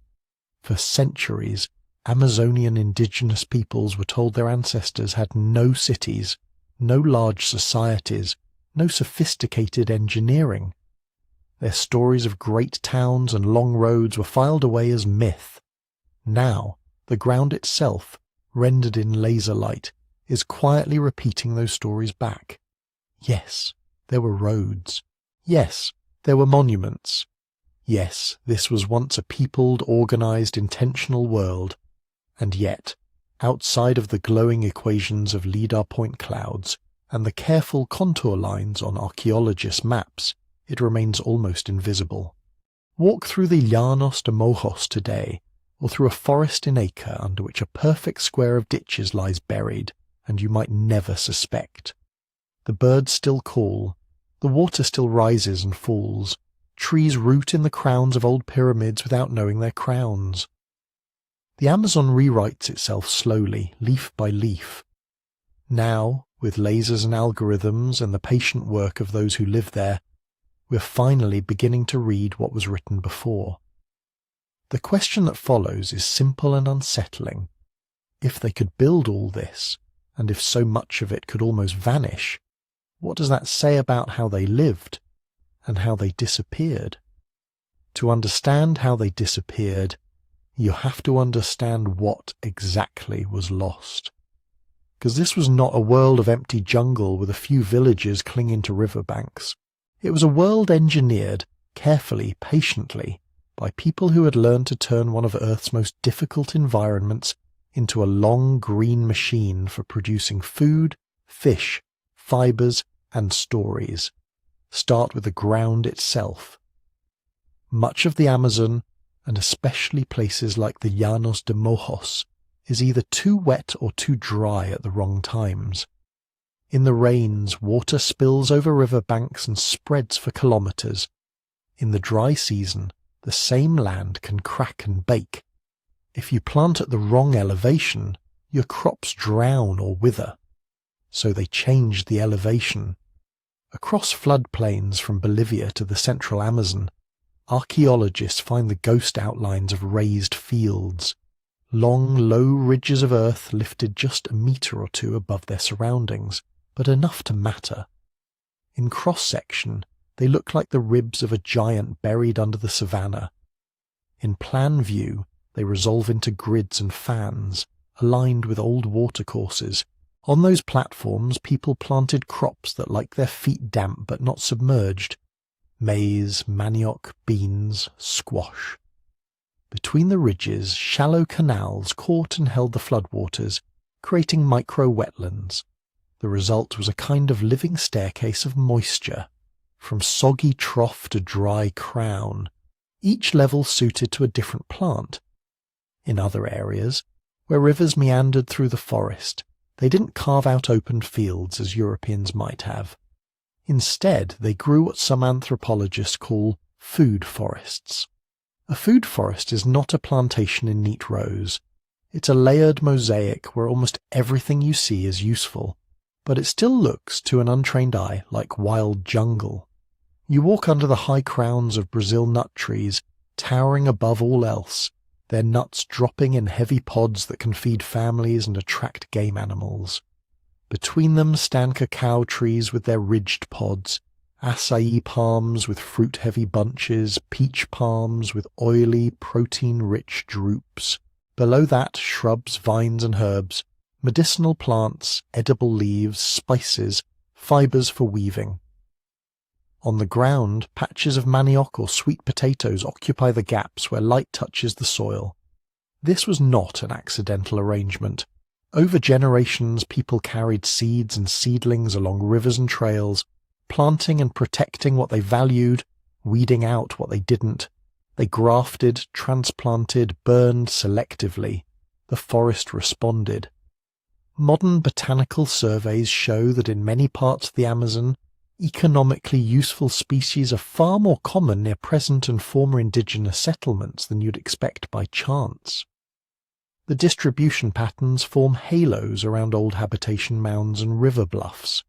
A: For centuries, Amazonian indigenous peoples were told their ancestors had no cities, no large societies, no sophisticated engineering. Their stories of great towns and long roads were filed away as myth. Now, the ground itself, rendered in laser light, is quietly repeating those stories back. Yes, there were roads. Yes, there were monuments. Yes, this was once a peopled, organized, intentional world. And yet, outside of the glowing equations of LIDAR point clouds and the careful contour lines on archaeologists' maps, it remains almost invisible. Walk through the Llanos de Mojos today, or through a forest in acre under which a perfect square of ditches lies buried, and you might never suspect. The birds still call, the water still rises and falls, trees root in the crowns of old pyramids without knowing their crowns. The Amazon rewrites itself slowly, leaf by leaf. Now, with lasers and algorithms and the patient work of those who live there, we're finally beginning to read what was written before. The question that follows is simple and unsettling. If they could build all this, and if so much of it could almost vanish, what does that say about how they lived, and how they disappeared? To understand how they disappeared, you have to understand what exactly was lost. Because this was not a world of empty jungle with a few villages clinging to riverbanks. It was a world engineered, carefully, patiently, by people who had learned to turn one of Earth's most difficult environments into a long green machine for producing food, fish, fibers, and stories. Start with the ground itself. Much of the Amazon, and especially places like the Llanos de Mojos, is either too wet or too dry at the wrong times. In the rains, water spills over riverbanks and spreads for kilometers. In the dry season, the same land can crack and bake. If you plant at the wrong elevation, your crops drown or wither. So they changed the elevation. Across floodplains from Bolivia to the central Amazon, archaeologists find the ghost outlines of raised fields, long, low ridges of earth lifted just a meter or two above their surroundings, but enough to matter. In cross-section, they look like the ribs of a giant buried under the savanna. In plan view, they resolve into grids and fans, aligned with old watercourses. On those platforms, people planted crops that like their feet damp but not submerged. Maize, manioc, beans, squash. Between the ridges, shallow canals caught and held the floodwaters, creating micro-wetlands. The result was a kind of living staircase of moisture, from soggy trough to dry crown, each level suited to a different plant. In other areas, Where rivers meandered through the forest, they didn't carve out open fields as Europeans might have. Instead, they grew what some anthropologists call food forests. A food forest is not a plantation in neat rows. It's a layered mosaic where almost everything you see is useful, but it still looks, to an untrained eye, like wild jungle. You walk under the high crowns of Brazil nut trees, towering above all else, their nuts dropping in heavy pods that can feed families and attract game animals. Between them stand cacao trees with their ridged pods, acai palms with fruit-heavy bunches, peach palms with oily, protein-rich drupes. Below that, shrubs, vines and herbs, medicinal plants, edible leaves, spices, fibres for weaving. On the ground, patches of manioc or sweet potatoes occupy the gaps where light touches the soil. This was not an accidental arrangement. Over generations, people carried seeds and seedlings along rivers and trails, planting and protecting what they valued, weeding out what they didn't. They grafted, transplanted, burned selectively. The forest responded. Modern botanical surveys show that in many parts of the Amazon, economically useful species are far more common near present and former indigenous settlements than you'd expect by chance. The distribution patterns form halos around old habitation mounds and river bluffs.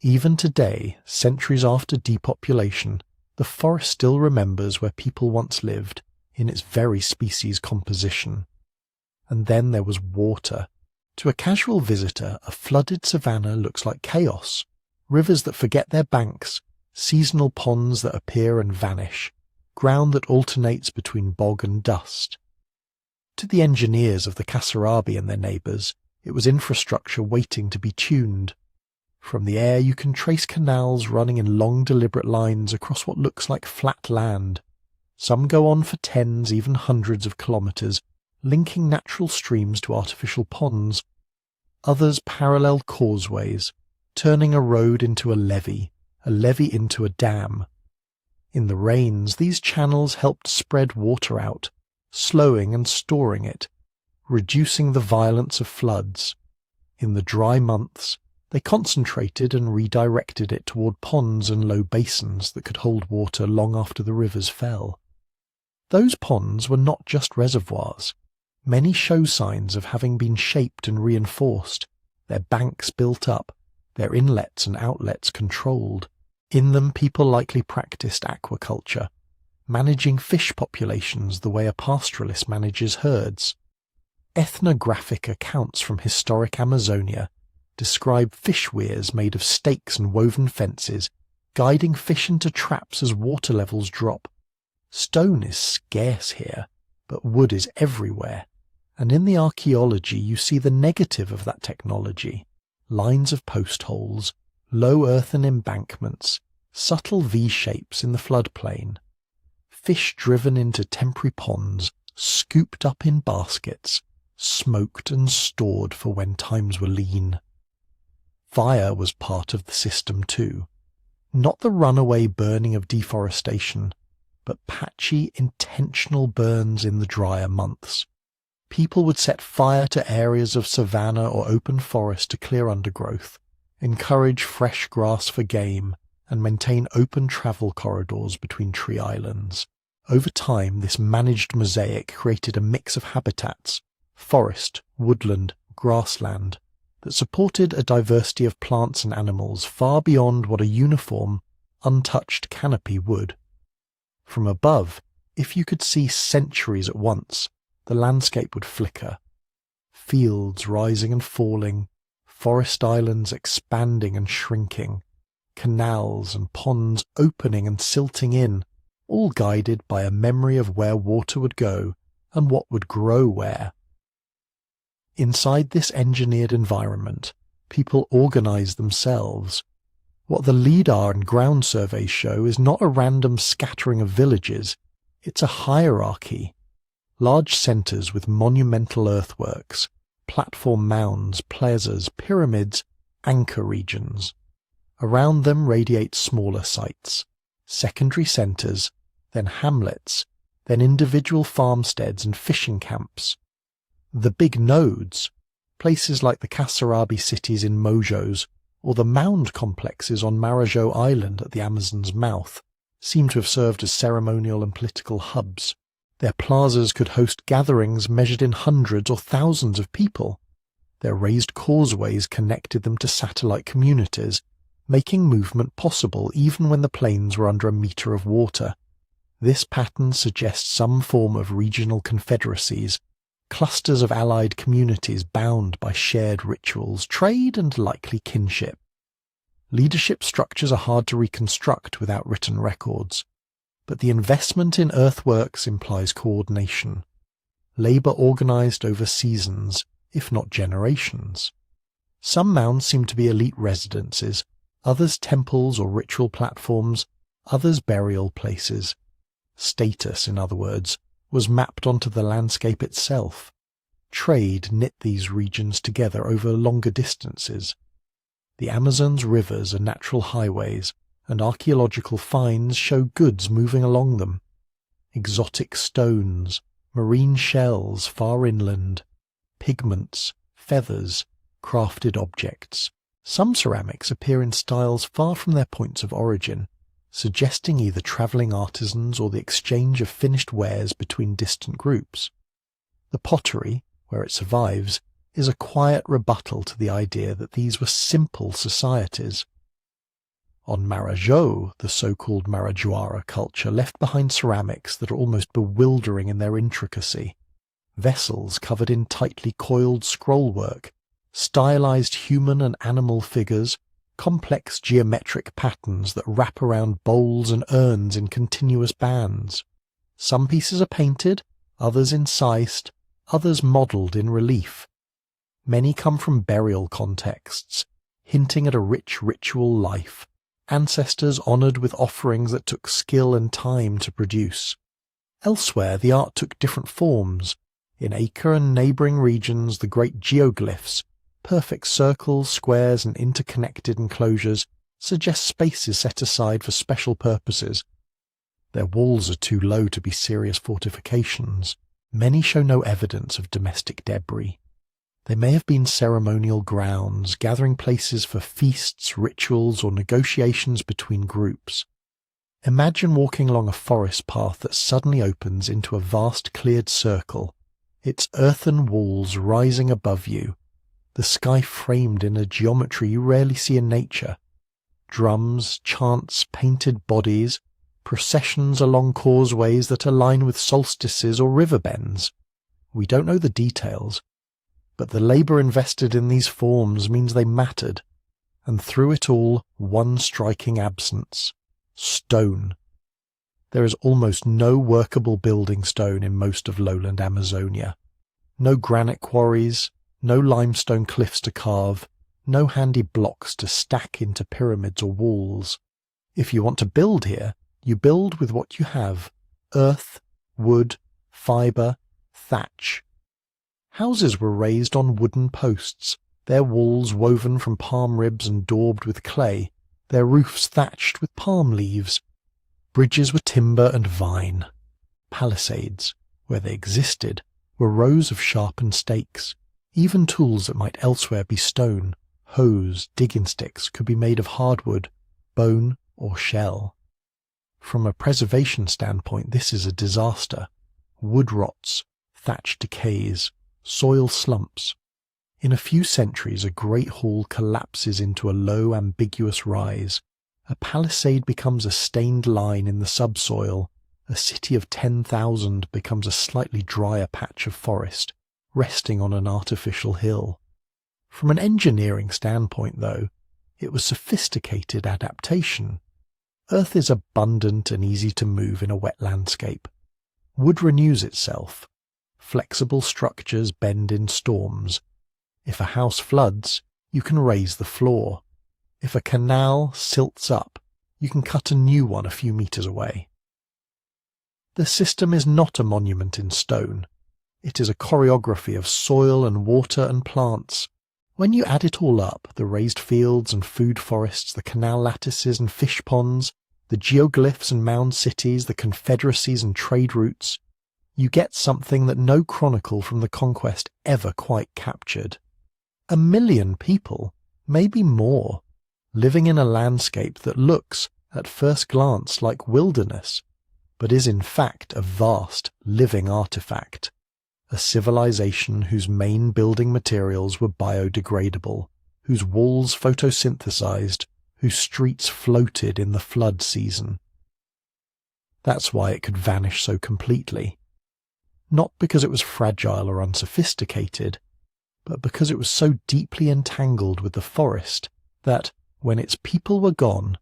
A: Even today, centuries after depopulation, the forest still remembers where people once lived in its very species composition. And then there was water. To a casual visitor, a flooded savanna looks like chaos. Rivers that forget their banks, seasonal ponds that appear and vanish, ground that alternates between bog and dust. To the engineers of the Kasarabi and their neighbours, it was infrastructure waiting to be tuned. From the air you can trace canals running in long deliberate lines across what looks like flat land. Some go on for tens, even hundreds of kilometres, linking natural streams to artificial ponds. Others parallel causeways, turning a road into a levee into a dam. In the rains, these channels helped spread water out, slowing and storing it, reducing the violence of floods. In the dry months, they concentrated and redirected it toward ponds and low basins that could hold water long after the rivers fell. Those ponds were not just reservoirs. Many show signs of having been shaped and reinforced, their banks built up, their inlets and outlets controlled. In them people likely practiced aquaculture, managing fish populations the way a pastoralist manages herds. Ethnographic accounts from historic Amazonia describe fish weirs made of stakes and woven fences, guiding fish into traps as water levels drop. Stone is scarce here, but wood is everywhere, and in the archaeology you see the negative of that technology. Lines of post holes, low earthen embankments, subtle V-shapes in the floodplain. Fish driven into temporary ponds, scooped up in baskets, smoked and stored for when times were lean. Fire was part of the system too. Not the runaway burning of deforestation, but patchy, intentional burns in the drier months. People would set fire to areas of savanna or open forest to clear undergrowth, encourage fresh grass for game, and maintain open travel corridors between tree islands. Over time, this managed mosaic created a mix of habitats, forest, woodland, grassland, that supported a diversity of plants and animals far beyond what a uniform, untouched canopy would. From above, if you could see centuries at once, the landscape would flicker. Fields rising and falling, forest islands expanding and shrinking, canals and ponds opening and silting in, all guided by a memory of where water would go and what would grow where. Inside this engineered environment, people organize themselves. What the LIDAR and ground surveys show is not a random scattering of villages, it's a hierarchy. Large centres with monumental earthworks, platform mounds, plazas, pyramids, anchor regions. Around them radiate smaller sites, secondary centres, then hamlets, then individual farmsteads and fishing camps. The big nodes, places like the Kasarabi cities in Mojos or the mound complexes on Marajó Island at the Amazon's mouth, seem to have served as ceremonial and political hubs. Their plazas could host gatherings measured in hundreds or thousands of people. Their raised causeways connected them to satellite communities, making movement possible even when the plains were under a metre of water. This pattern suggests some form of regional confederacies, clusters of allied communities bound by shared rituals, trade and likely kinship. Leadership structures are hard to reconstruct without written records, but the investment in earthworks implies coordination. Labour organised over seasons, if not generations. Some mounds seem to be elite residences, others temples or ritual platforms, others burial places. Status, in other words, was mapped onto the landscape itself. Trade knit these regions together over longer distances. The Amazon's rivers are natural highways, and archaeological finds show goods moving along them. Exotic stones, marine shells far inland, pigments, feathers, crafted objects. Some ceramics appear in styles far from their points of origin, suggesting either travelling artisans or the exchange of finished wares between distant groups. The pottery, where it survives, is a quiet rebuttal to the idea that these were simple societies. On Marajó, the so-called Marajoara culture left behind ceramics that are almost bewildering in their intricacy. Vessels covered in tightly coiled scrollwork, stylized human and animal figures, complex geometric patterns that wrap around bowls and urns in continuous bands. Some pieces are painted, others incised, others modelled in relief. Many come from burial contexts, hinting at a rich ritual life, ancestors honoured with offerings that took skill and time to produce. Elsewhere, the art took different forms. In Acre and neighbouring regions, the great geoglyphs, perfect circles, squares and interconnected enclosures, suggest spaces set aside for special purposes. Their walls are too low to be serious fortifications. Many show no evidence of domestic debris. They may have been ceremonial grounds, gathering places for feasts, rituals, or negotiations between groups. Imagine walking along a forest path that suddenly opens into a vast cleared circle, its earthen walls rising above you, the sky framed in a geometry you rarely see in nature. Drums, chants, painted bodies, processions along causeways that align with solstices or river bends. We don't know the details, but the labour invested in these forms means they mattered, and through it all, one striking absence: stone. There is almost no workable building stone in most of lowland Amazonia. No granite quarries, no limestone cliffs to carve, no handy blocks to stack into pyramids or walls. If you want to build here, you build with what you have: earth, wood, fibre, thatch. Houses were raised on wooden posts, their walls woven from palm ribs and daubed with clay, their roofs thatched with palm leaves. Bridges were timber and vine. Palisades, where they existed, were rows of sharpened stakes. Even tools that might elsewhere be stone, hoes, digging sticks, could be made of hardwood, bone, or shell. From a preservation standpoint, this is a disaster. Wood rots, thatch decays, soil slumps. In a few centuries, a great hall collapses into a low, ambiguous rise. A palisade becomes a stained line in the subsoil. A city of 10,000 becomes a slightly drier patch of forest, resting on an artificial hill. From an engineering standpoint, though, it was sophisticated adaptation. Earth is abundant and easy to move in a wet landscape. Wood renews itself. Flexible structures bend in storms. If a house floods, you can raise the floor. If a canal silts up, you can cut a new one a few meters away. The system is not a monument in stone. It is a choreography of soil and water and plants. When you add it all up, the raised fields and food forests, the canal lattices and fish ponds, the geoglyphs and mound cities, the confederacies and trade routes, you get something that no chronicle from the conquest ever quite captured. 1 million people, maybe more, living in a landscape that looks, at first glance, like wilderness, but is in fact a vast, living artifact, a civilization whose main building materials were biodegradable, whose walls photosynthesized, whose streets floated in the flood season. That's why it could vanish so completely. Not because it was fragile or unsophisticated, but because it was so deeply entangled with the forest that, when its people were gone,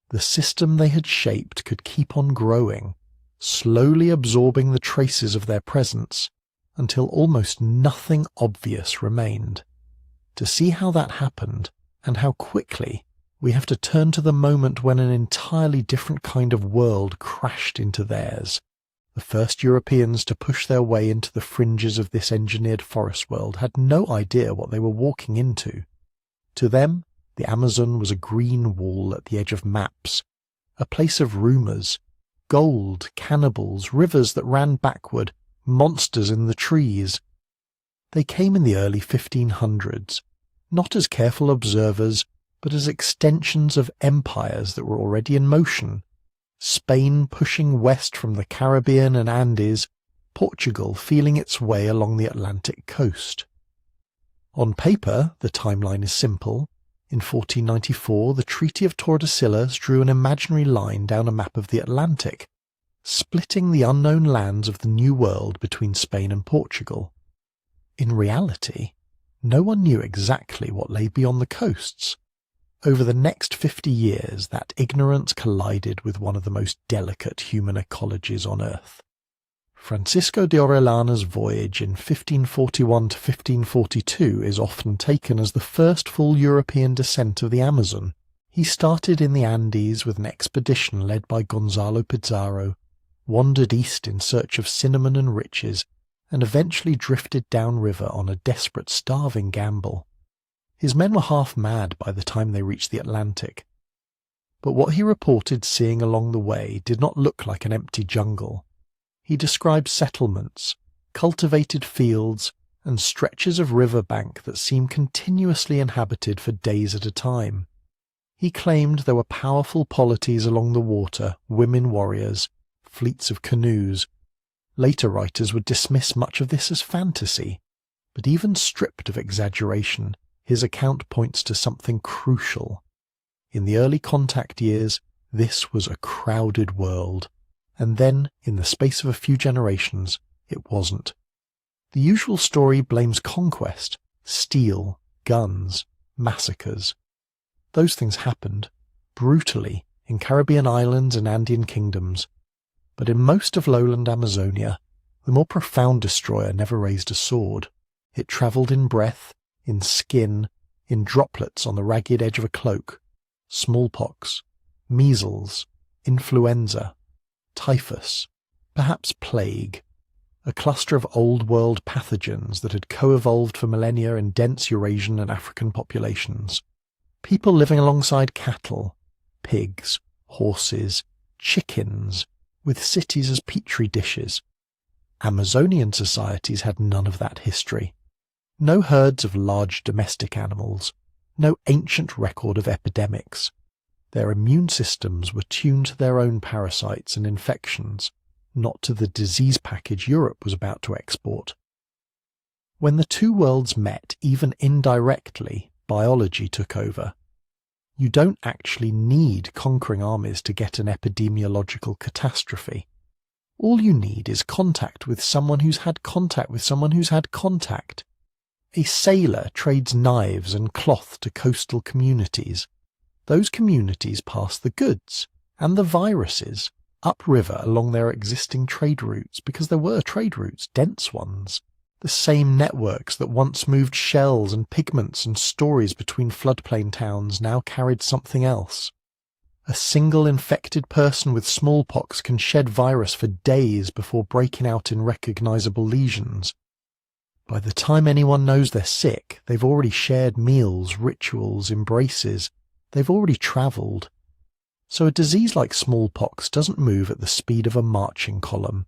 A: the system they had shaped could keep on growing, slowly absorbing the traces of their presence until almost nothing obvious remained. To see how that happened, and how quickly, we have to turn to the moment when an entirely different kind of world crashed into theirs. The first Europeans to push their way into the fringes of this engineered forest world had no idea what they were walking into. To them, the Amazon was a green wall at the edge of maps, a place of rumours, gold, cannibals, rivers that ran backward, monsters in the trees. They came in the early 1500s, not as careful observers, but as extensions of empires that were already in motion. Spain pushing west from the Caribbean and Andes, Portugal feeling its way along the Atlantic coast. On paper, the timeline is simple. In 1494, the Treaty of Tordesillas drew an imaginary line down a map of the Atlantic, splitting the unknown lands of the New World between Spain and Portugal. In reality, no one knew exactly what lay beyond the coasts. Over the next 50 years, that ignorance collided with one of the most delicate human ecologies on Earth. Francisco de Orellana's voyage in 1541 to 1542 is often taken as the first full European descent of the Amazon. He started in the Andes with an expedition led by Gonzalo Pizarro, wandered east in search of cinnamon and riches, and eventually drifted downriver on a desperate, starving gamble. His men were half mad by the time they reached the Atlantic. But what he reported seeing along the way did not look like an empty jungle. He described settlements, cultivated fields, and stretches of riverbank that seemed continuously inhabited for days at a time. He claimed there were powerful polities along the water, women warriors, fleets of canoes. Later writers would dismiss much of this as fantasy, but even stripped of exaggeration, his account points to something crucial. In the early contact years, this was a crowded world, and then, in the space of a few generations, it wasn't. The usual story blames conquest, steel, guns, massacres. Those things happened, brutally, in Caribbean islands and Andean kingdoms, but in most of lowland Amazonia, the more profound destroyer never raised a sword. It travelled in breath, in skin, in droplets on the ragged edge of a cloak. Smallpox, measles, influenza, typhus, perhaps plague, a cluster of old-world pathogens that had co-evolved for millennia in dense Eurasian and African populations. People living alongside cattle, pigs, horses, chickens, with cities as petri dishes. Amazonian societies had none of that history. No herds of large domestic animals, no ancient record of epidemics. Their immune systems were tuned to their own parasites and infections, not to the disease package Europe was about to export. When the two worlds met, even indirectly, biology took over. You don't actually need conquering armies to get an epidemiological catastrophe. All you need is contact with someone who's had contact with someone who's had contact. A sailor trades knives and cloth to coastal communities. Those communities pass the goods and the viruses upriver along their existing trade routes, because there were trade routes, dense ones. The same networks that once moved shells and pigments and stories between floodplain towns now carried something else. A single infected person with smallpox can shed virus for days before breaking out in recognizable lesions. By the time anyone knows they're sick, they've already shared meals, rituals, embraces. They've already travelled. So a disease like smallpox doesn't move at the speed of a marching column.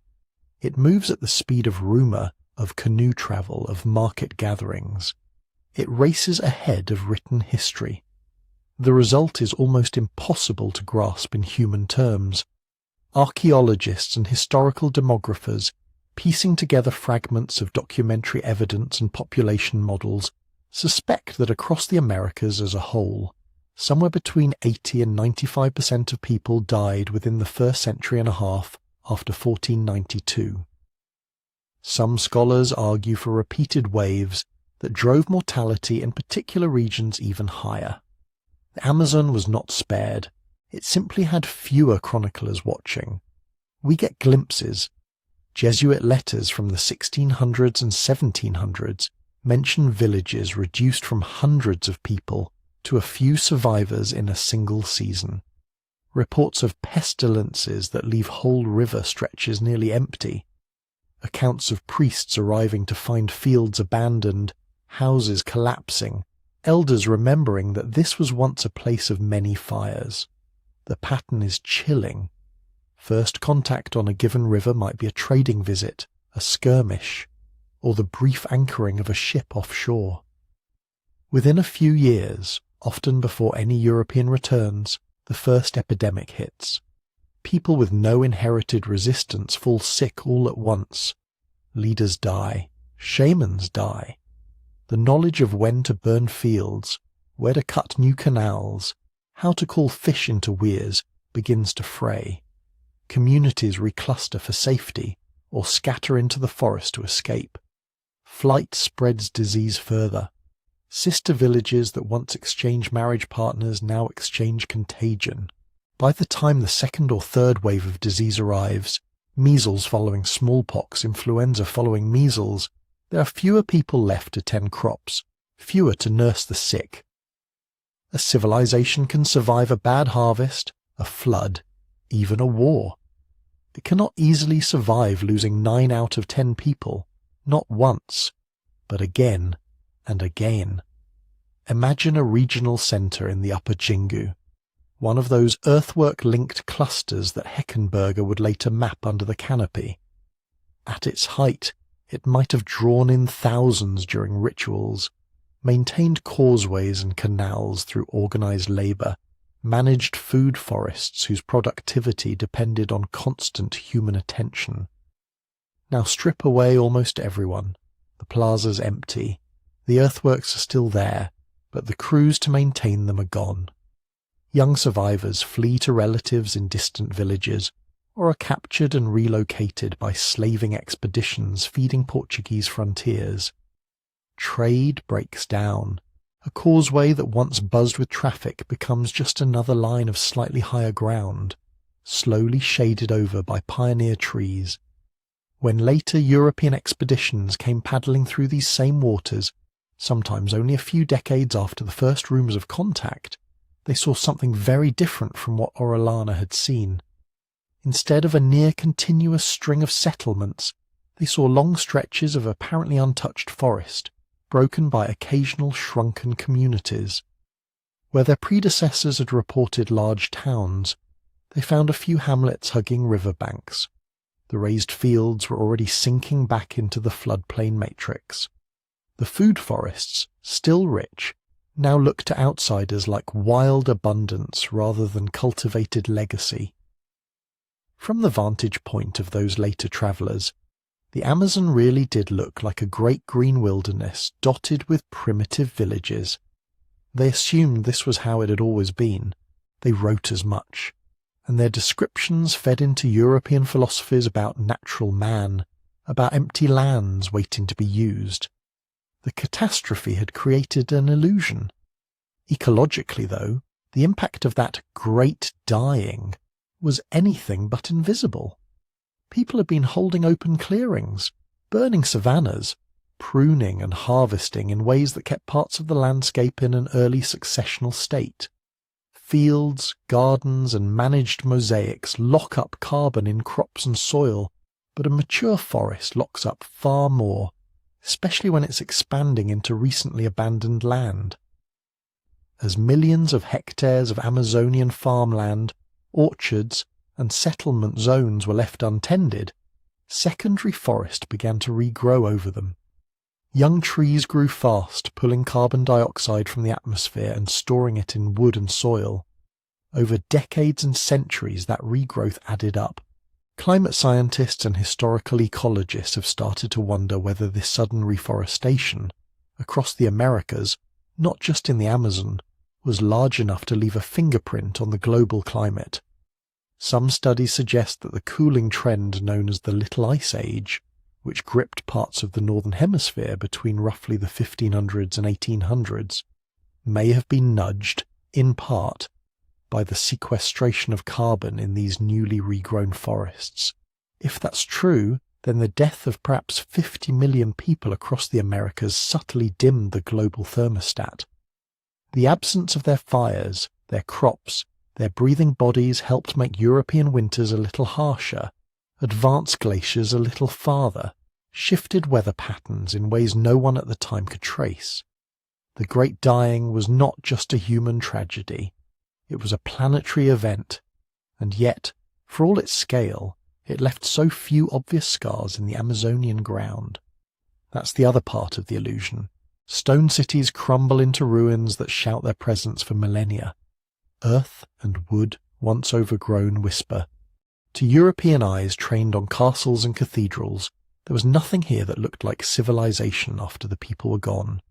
A: It moves at the speed of rumour, of canoe travel, of market gatherings. It races ahead of written history. The result is almost impossible to grasp in human terms. Archaeologists and historical demographers, piecing together fragments of documentary evidence and population models, suspect that across the Americas as a whole, somewhere between 80 and 95% of people died within the first century and a half after 1492. Some scholars argue for repeated waves that drove mortality in particular regions even higher. The Amazon was not spared. It simply had fewer chroniclers watching. We get glimpses. Jesuit letters from the 1600s and 1700s mention villages reduced from hundreds of people to a few survivors in a single season. Reports of pestilences that leave whole river stretches nearly empty. Accounts of priests arriving to find fields abandoned, houses collapsing, elders remembering that this was once a place of many fires. The pattern is chilling. First contact on a given river might be a trading visit, a skirmish, or the brief anchoring of a ship offshore. Within a few years, often before any European returns, the first epidemic hits. People with no inherited resistance fall sick all at once. Leaders die. Shamans die. The knowledge of when to burn fields, where to cut new canals, how to call fish into weirs begins to fray. Communities recluster for safety or scatter into the forest to escape. Flight spreads disease further. Sister villages that once exchanged marriage partners now exchange contagion. By the time the second or third wave of disease arrives, measles following smallpox, influenza following measles, there are fewer people left to tend crops, fewer to nurse the sick. A civilization can survive a bad harvest, a flood, even a war. It cannot easily survive losing 9 out of 10 people, not once, but again and again. Imagine a regional centre in the Upper Xingu, one of those earthwork-linked clusters that Heckenberger would later map under the Canopy. At its height, it might have drawn in thousands during rituals, maintained causeways and canals through organised labour, managed food forests whose productivity depended on constant human attention. Now strip away almost everyone. The plaza's empty. The earthworks are still there, but the crews to maintain them are gone. Young survivors flee to relatives in distant villages, or are captured and relocated by slaving expeditions feeding Portuguese frontiers. Trade breaks down. A causeway that once buzzed with traffic becomes just another line of slightly higher ground, slowly shaded over by pioneer trees. When later European expeditions came paddling through these same waters, sometimes only a few decades after the first rumours of contact, they saw something very different from what Orellana had seen. Instead of a near-continuous string of settlements, they saw long stretches of apparently untouched forest, broken by occasional shrunken communities. Where their predecessors had reported large towns, they found a few hamlets hugging riverbanks. The raised fields were already sinking back into the floodplain matrix. The food forests, still rich, now looked to outsiders like wild abundance rather than cultivated legacy. From the vantage point of those later travellers, the Amazon really did look like a great green wilderness dotted with primitive villages. They assumed this was how it had always been. They wrote as much, and their descriptions fed into European philosophies about natural man, about empty lands waiting to be used. The catastrophe had created an illusion. Ecologically, though, the impact of that great dying was anything but invisible. People had been holding open clearings, burning savannas, pruning and harvesting in ways that kept parts of the landscape in an early successional state. Fields, gardens, and managed mosaics lock up carbon in crops and soil, but a mature forest locks up far more, especially when it's expanding into recently abandoned land. As millions of hectares of Amazonian farmland, orchards, and settlement zones were left untended, secondary forest began to regrow over them. Young trees grew fast, pulling carbon dioxide from the atmosphere and storing it in wood and soil. Over decades and centuries, that regrowth added up. Climate scientists and historical ecologists have started to wonder whether this sudden reforestation across the Americas, not just in the Amazon, was large enough to leave a fingerprint on the global climate. Some studies suggest that the cooling trend known as the Little Ice Age, which gripped parts of the Northern Hemisphere between roughly the 1500s and 1800s, may have been nudged, in part, by the sequestration of carbon in these newly regrown forests. If that's true, then the death of perhaps 50 million people across the Americas subtly dimmed the global thermostat. The absence of their fires, their crops, their breathing bodies helped make European winters a little harsher, advanced glaciers a little farther, shifted weather patterns in ways no one at the time could trace. The Great Dying was not just a human tragedy. It was a planetary event, and yet, for all its scale, it left so few obvious scars in the Amazonian ground. That's the other part of the illusion. Stone cities crumble into ruins that shout their presence for millennia. Earth and wood, once overgrown, whisper. To European eyes trained on castles and cathedrals, there was nothing here that looked like civilization after the people were gone.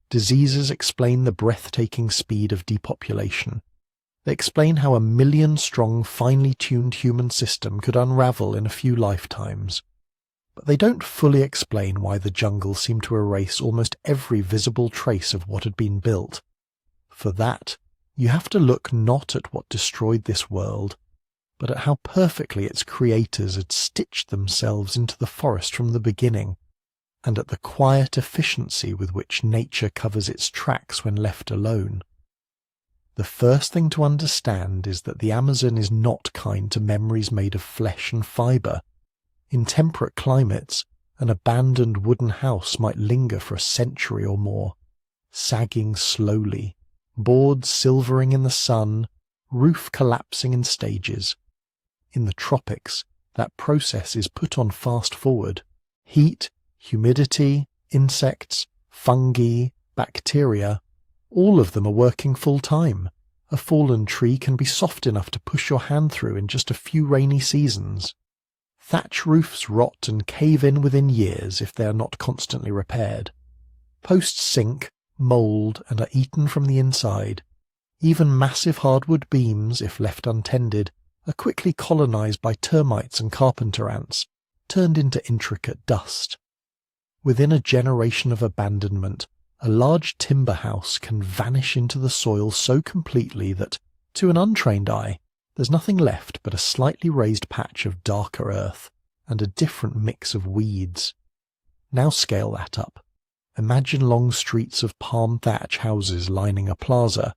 A: Diseases explain the breathtaking speed of depopulation. They explain how a million-strong, finely tuned human system could unravel in a few lifetimes. But they don't fully explain why the jungle seemed to erase almost every visible trace of what had been built. For that, you have to look not at what destroyed this world, but at how perfectly its creators had stitched themselves into the forest from the beginning, and at the quiet efficiency with which nature covers its tracks when left alone. The first thing to understand is that the Amazon is not kind to memories made of flesh and fibre. In temperate climates, an abandoned wooden house might linger for a century or more, sagging slowly, boards silvering in the sun, roof collapsing in stages. In the tropics, that process is put on fast forward. Heat, humidity, insects, fungi, bacteria, all of them are working full time. A fallen tree can be soft enough to push your hand through in just a few rainy seasons. Thatch roofs rot and cave in within years if they are not constantly repaired. Posts sink, mould, and are eaten from the inside. Even massive hardwood beams, if left untended, are quickly colonized by termites and carpenter ants, turned into intricate dust. Within a generation of abandonment, a large timber house can vanish into the soil so completely that, to an untrained eye, there's nothing left but a slightly raised patch of darker earth and a different mix of weeds. Now scale that up. Imagine long streets of palm thatch houses lining a plaza,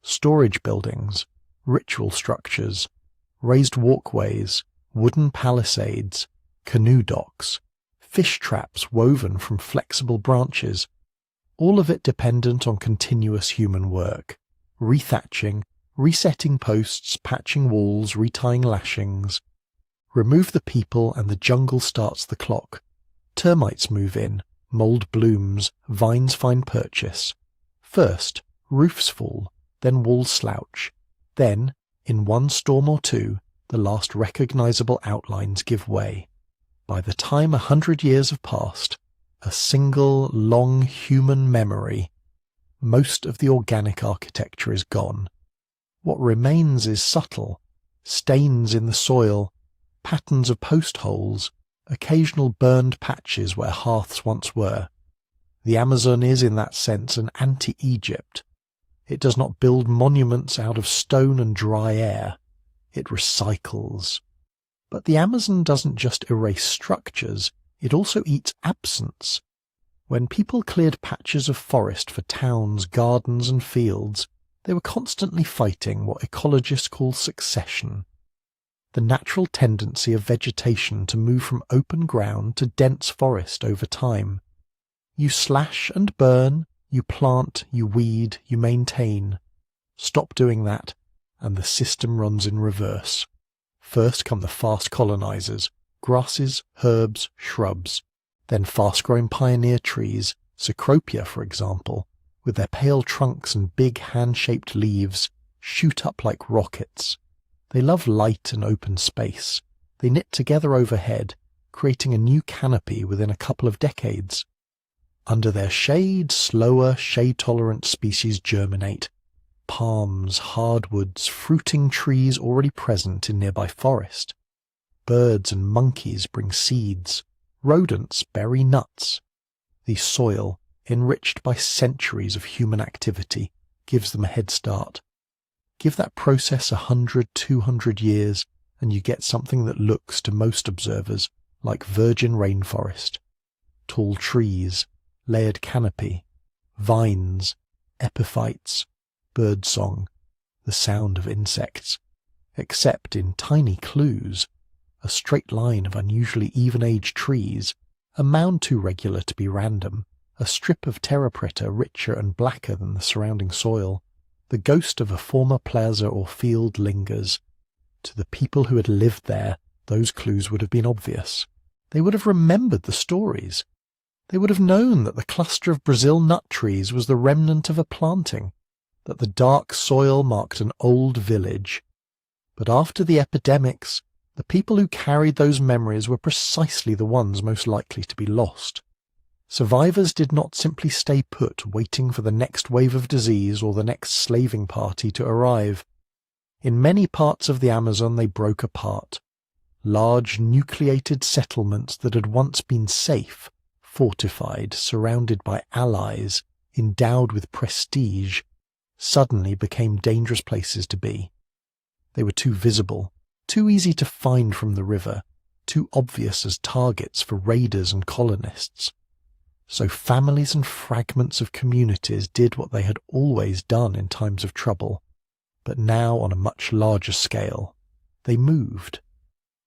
A: storage buildings, ritual structures, raised walkways, wooden palisades, canoe docks, fish traps woven from flexible branches, all of it dependent on continuous human work, rethatching, resetting posts, patching walls, retying lashings. Remove the people and the jungle starts the clock. Termites move in, mould blooms, vines find purchase. First, roofs fall, then walls slouch. Then, in one storm or two, the last recognizable outlines give way. By the time 100 years have passed, a single, long human memory, most of the organic architecture is gone. What remains is subtle, stains in the soil, patterns of post holes, occasional burned patches where hearths once were. The Amazon is, in that sense, an anti-Egypt. It does not build monuments out of stone and dry air. It recycles. But the Amazon doesn't just erase structures, it also eats absence. When people cleared patches of forest for towns, gardens and fields, they were constantly fighting what ecologists call succession. The natural tendency of vegetation to move from open ground to dense forest over time. You slash and burn, you plant, you weed, you maintain. Stop doing that, and the system runs in reverse. First come the fast colonizers, grasses, herbs, shrubs, then fast-growing pioneer trees, Cecropia for example, with their pale trunks and big hand-shaped leaves, shoot up like rockets. They love light and open space. They knit together overhead, creating a new canopy within a couple of decades. Under their shade, slower, shade-tolerant species germinate. Palms, hardwoods, fruiting trees already present in nearby forest. Birds and monkeys bring seeds. Rodents bury nuts. The soil, enriched by centuries of human activity, gives them a head start. Give that process 100, 200 years, and you get something that looks to most observers like virgin rainforest. Tall trees, layered canopy, vines, epiphytes, birdsong, the sound of insects, except in tiny clues, a straight line of unusually even-aged trees, a mound too regular to be random, a strip of Terra Preta richer and blacker than the surrounding soil. The ghost of a former plaza or field lingers. To the people who had lived there, those clues would have been obvious. They would have remembered the stories. They would have known that the cluster of Brazil nut trees was the remnant of a planting, that the dark soil marked an old village. But after the epidemics, the people who carried those memories were precisely the ones most likely to be lost. Survivors did not simply stay put waiting for the next wave of disease or the next slaving party to arrive. In many parts of the Amazon they broke apart. Large nucleated settlements that had once been safe, fortified, surrounded by allies, endowed with prestige, suddenly became dangerous places to be. They were too visible, too easy to find from the river, too obvious as targets for raiders and colonists. So families and fragments of communities did what they had always done in times of trouble, but now on a much larger scale. They moved.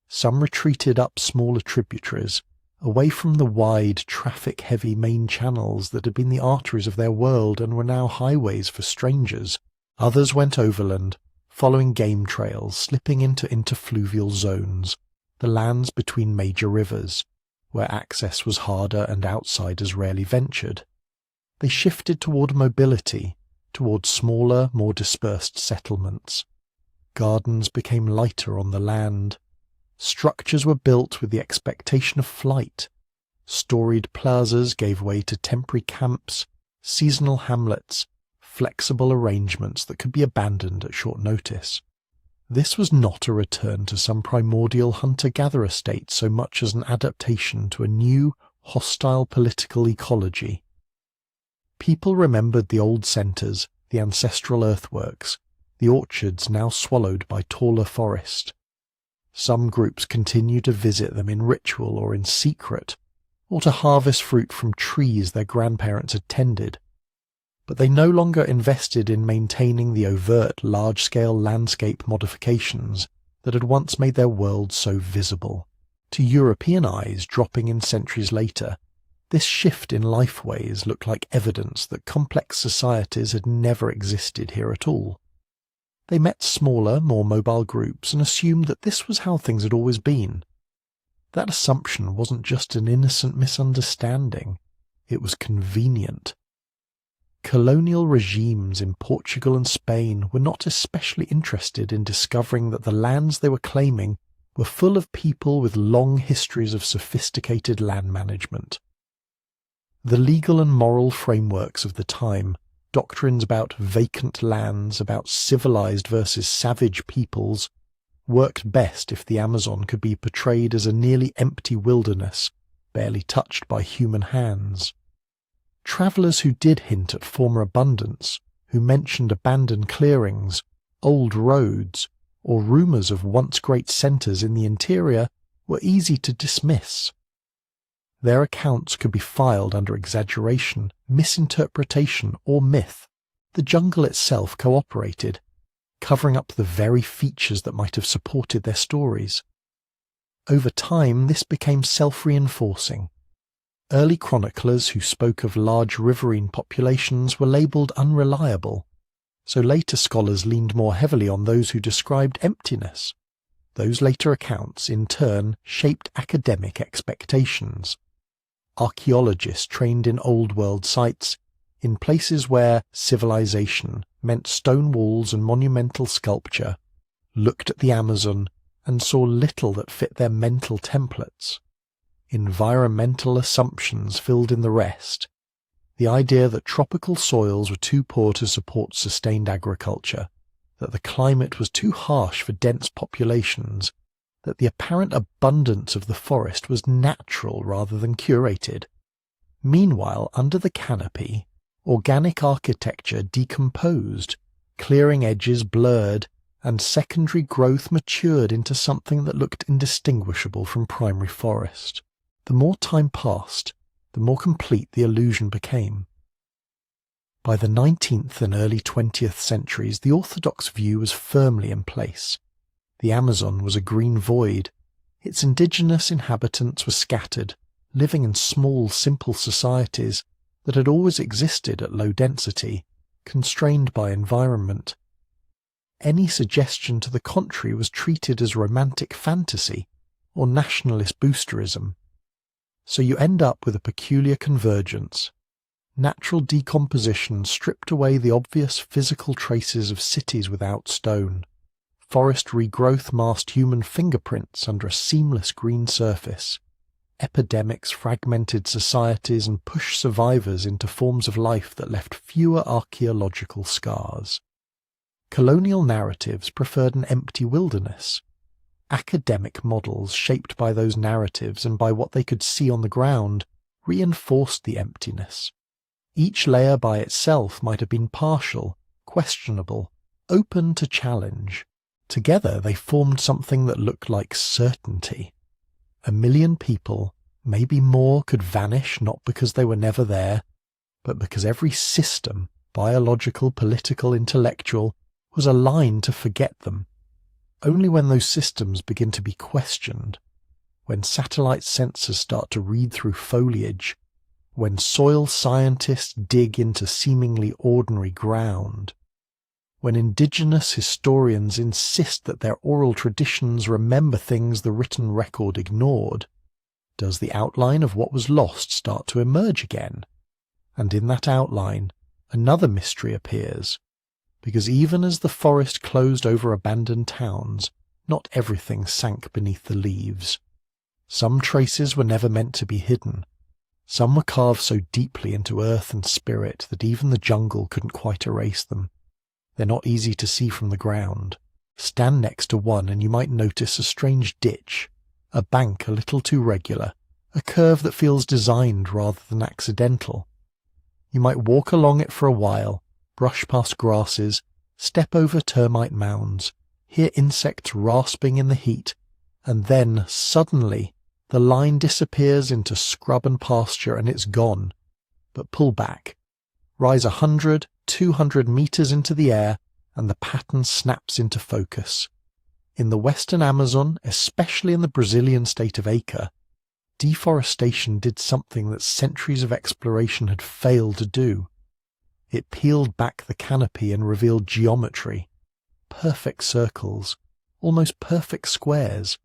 A: Some retreated up smaller tributaries, away from the wide, traffic-heavy main channels that had been the arteries of their world and were now highways for strangers. Others went overland, following game trails, slipping into interfluvial zones, the lands between major rivers, where access was harder and outsiders rarely ventured. They shifted toward mobility, toward smaller, more dispersed settlements. Gardens became lighter on the land. Structures were built with the expectation of flight. Storied plazas gave way to temporary camps, seasonal hamlets, flexible arrangements that could be abandoned at short notice. This was not a return to some primordial hunter-gatherer state so much as an adaptation to a new, hostile political ecology. People remembered the old centres, the ancestral earthworks, the orchards now swallowed by taller forest. Some groups continued to visit them in ritual or in secret, or to harvest fruit from trees their grandparents had tended. But they no longer invested in maintaining the overt, large-scale landscape modifications that had once made their world so visible. To European eyes, dropping in centuries later, this shift in lifeways looked like evidence that complex societies had never existed here at all. They met smaller, more mobile groups and assumed that this was how things had always been. That assumption wasn't just an innocent misunderstanding, it was convenient. Colonial regimes in Portugal and Spain were not especially interested in discovering that the lands they were claiming were full of people with long histories of sophisticated land management. The legal and moral frameworks of the time, doctrines about vacant lands, about civilized versus savage peoples, worked best if the Amazon could be portrayed as a nearly empty wilderness, barely touched by human hands. Travellers who did hint at former abundance, who mentioned abandoned clearings, old roads, or rumours of once great centres in the interior, were easy to dismiss. Their accounts could be filed under exaggeration, misinterpretation, or myth. The jungle itself cooperated, covering up the very features that might have supported their stories. Over time, this became self-reinforcing. Early chroniclers who spoke of large riverine populations were labelled unreliable, so later scholars leaned more heavily on those who described emptiness. Those later accounts, in turn, shaped academic expectations. Archaeologists trained in Old World sites, in places where civilization meant stone walls and monumental sculpture, looked at the Amazon and saw little that fit their mental templates. Environmental assumptions filled in the rest. The idea that tropical soils were too poor to support sustained agriculture, that the climate was too harsh for dense populations, that the apparent abundance of the forest was natural rather than curated. Meanwhile, under the canopy, organic architecture decomposed, clearing edges blurred, and secondary growth matured into something that looked indistinguishable from primary forest. The more time passed, the more complete the illusion became. By the 19th and early 20th centuries, the orthodox view was firmly in place. The Amazon was a green void. Its indigenous inhabitants were scattered, living in small, simple societies that had always existed at low density, constrained by environment. Any suggestion to the contrary was treated as romantic fantasy or nationalist boosterism. So you end up with a peculiar convergence. Natural decomposition stripped away the obvious physical traces of cities without stone. Forest regrowth masked human fingerprints under a seamless green surface. Epidemics fragmented societies and pushed survivors into forms of life that left fewer archaeological scars. Colonial narratives preferred an empty wilderness. Academic models, shaped by those narratives and by what they could see on the ground, reinforced the emptiness. Each layer by itself might have been partial, questionable, open to challenge. Together they formed something that looked like certainty. 1 million people, maybe more, could vanish not because they were never there, but because every system, biological, political, intellectual, was aligned to forget them. Only when those systems begin to be questioned, when satellite sensors start to read through foliage, when soil scientists dig into seemingly ordinary ground, when indigenous historians insist that their oral traditions remember things the written record ignored, does the outline of what was lost start to emerge again? And in that outline, another mystery appears, because even as the forest closed over abandoned towns, not everything sank beneath the leaves. Some traces were never meant to be hidden. Some were carved so deeply into earth and spirit that even the jungle couldn't quite erase them. They're not easy to see from the ground. Stand next to one and you might notice a strange ditch, a bank a little too regular, a curve that feels designed rather than accidental. You might walk along it for a while, brush past grasses, step over termite mounds, hear insects rasping in the heat, and then, suddenly, the line disappears into scrub and pasture and it's gone. But pull back. Rise 100, 200 meters into the air, and the pattern snaps into focus. In the western Amazon, especially in the Brazilian state of Acre, deforestation did something that centuries of exploration had failed to do. It peeled back the canopy and revealed geometry. Perfect circles, almost perfect squares,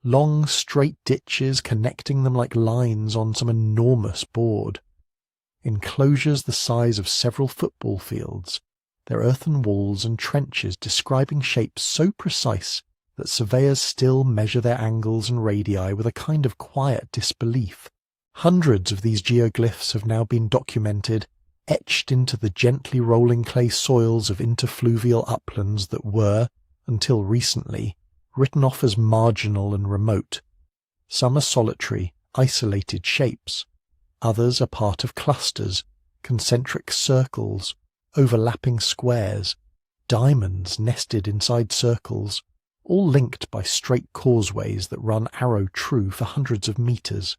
A: long straight ditches connecting them like lines on some enormous board. Enclosures the size of several football fields, their earthen walls and trenches describing shapes so precise that surveyors still measure their angles and radii with a kind of quiet disbelief. Hundreds of these geoglyphs have now been documented, etched into the gently rolling clay soils of interfluvial uplands that were, until recently, written off as marginal and remote. Some are solitary, isolated shapes. Others are part of clusters, concentric circles, overlapping squares, diamonds nested inside circles, all linked by straight causeways that run arrow true for hundreds of meters.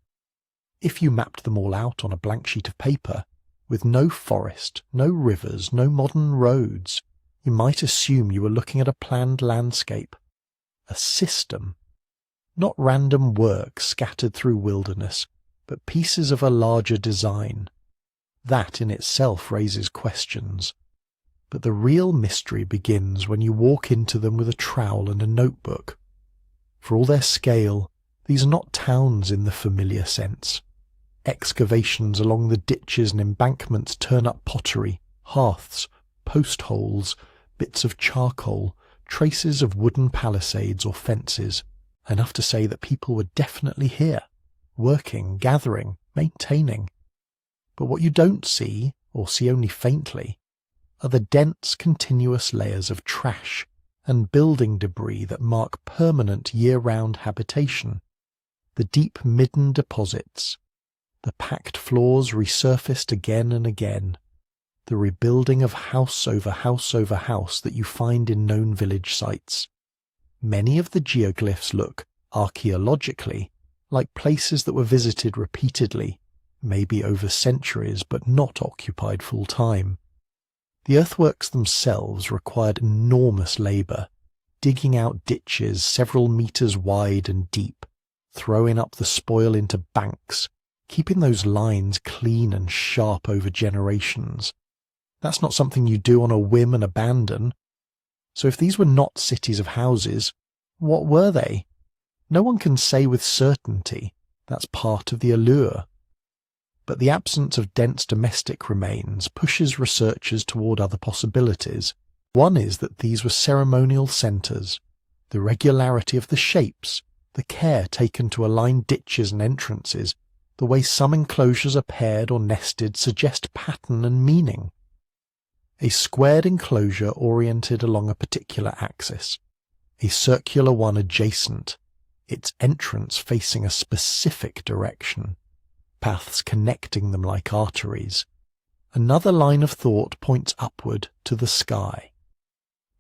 A: If you mapped them all out on a blank sheet of paper, with no forest, no rivers, no modern roads, you might assume you were looking at a planned landscape, a system, not random work scattered through wilderness, but pieces of a larger design. That in itself raises questions. But the real mystery begins when you walk into them with a trowel and a notebook. For all their scale, these are not towns in the familiar sense. Excavations along the ditches and embankments turn up pottery, hearths, post holes, bits of charcoal, traces of wooden palisades or fences, enough to say that people were definitely here, working, gathering, maintaining. But what you don't see, or see only faintly, are the dense, continuous layers of trash and building debris that mark permanent year-round habitation, the deep midden deposits, the packed floors resurfaced again and again, the rebuilding of house over house over house that you find in known village sites. Many of the geoglyphs look, archaeologically, like places that were visited repeatedly, maybe over centuries but not occupied full time. The earthworks themselves required enormous labour, digging out ditches several metres wide and deep, throwing up the spoil into banks, keeping those lines clean and sharp over generations. That's not something you do on a whim and abandon. So if these were not cities of houses, what were they? No one can say with certainty. That's part of the allure. But the absence of dense domestic remains pushes researchers toward other possibilities. One is that these were ceremonial centres. The regularity of the shapes, the care taken to align ditches and entrances, the way some enclosures are paired or nested suggest pattern and meaning. A squared enclosure oriented along a particular axis, a circular one adjacent, its entrance facing a specific direction, paths connecting them like arteries. Another line of thought points upward to the sky.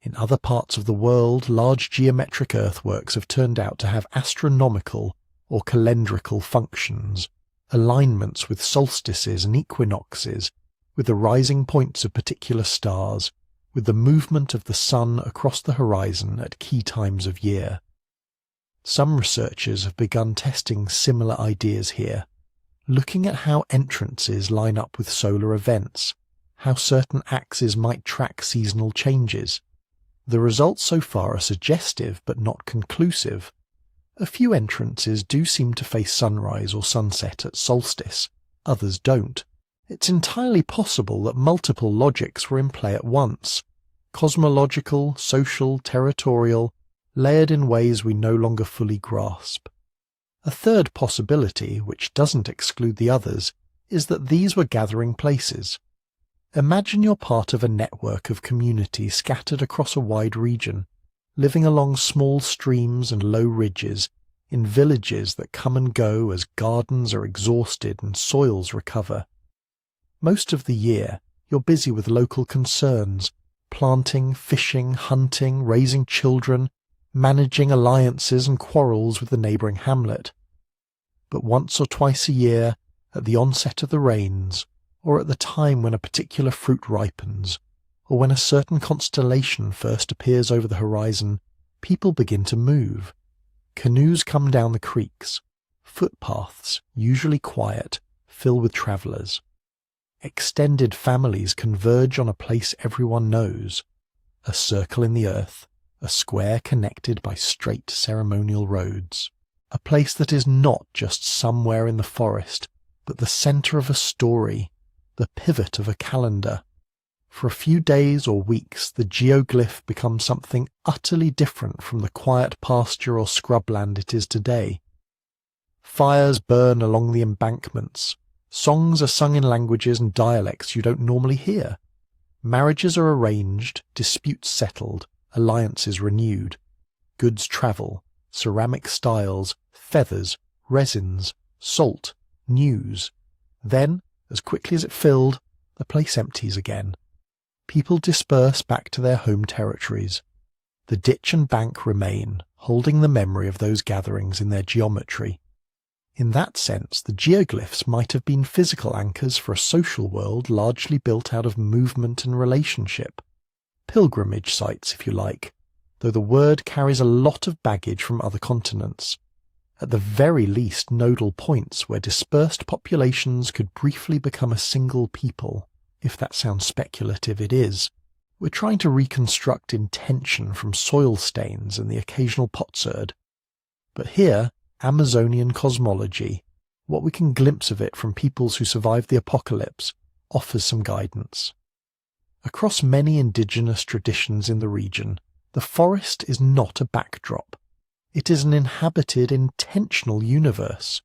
A: In other parts of the world, large geometric earthworks have turned out to have astronomical or calendrical functions, alignments with solstices and equinoxes, with the rising points of particular stars, with the movement of the sun across the horizon at key times of year. Some researchers have begun testing similar ideas here, looking at how entrances line up with solar events, how certain axes might track seasonal changes. The results so far are suggestive but not conclusive. A few entrances do seem to face sunrise or sunset at solstice, others don't. It's entirely possible that multiple logics were in play at once, cosmological, social, territorial, layered in ways we no longer fully grasp. A third possibility, which doesn't exclude the others, is that these were gathering places. Imagine you're part of a network of communities scattered across a wide region, living along small streams and low ridges, in villages that come and go as gardens are exhausted and soils recover. Most of the year, you're busy with local concerns, planting, fishing, hunting, raising children, managing alliances and quarrels with the neighbouring hamlet. But once or twice a year, at the onset of the rains, or at the time when a particular fruit ripens, or when a certain constellation first appears over the horizon, people begin to move. Canoes come down the creeks. Footpaths, usually quiet, fill with travellers. Extended families converge on a place everyone knows, a circle in the earth, a square connected by straight ceremonial roads, a place that is not just somewhere in the forest, but the centre of a story, the pivot of a calendar. For a few days or weeks, the geoglyph becomes something utterly different from the quiet pasture or scrubland it is today. Fires burn along the embankments. Songs are sung in languages and dialects you don't normally hear. Marriages are arranged, disputes settled, alliances renewed. Goods travel, ceramic styles, feathers, resins, salt, news. Then, as quickly as it filled, the place empties again. People disperse back to their home territories. The ditch and bank remain, holding the memory of those gatherings in their geometry. In that sense, the geoglyphs might have been physical anchors for a social world largely built out of movement and relationship. Pilgrimage sites, if you like, though the word carries a lot of baggage from other continents. At the very least, nodal points where dispersed populations could briefly become a single people. If that sounds speculative, it is. We're trying to reconstruct intention from soil stains and the occasional potsherd. But here, Amazonian cosmology, what we can glimpse of it from peoples who survived the apocalypse, offers some guidance. Across many indigenous traditions in the region, the forest is not a backdrop. It is an inhabited, intentional universe.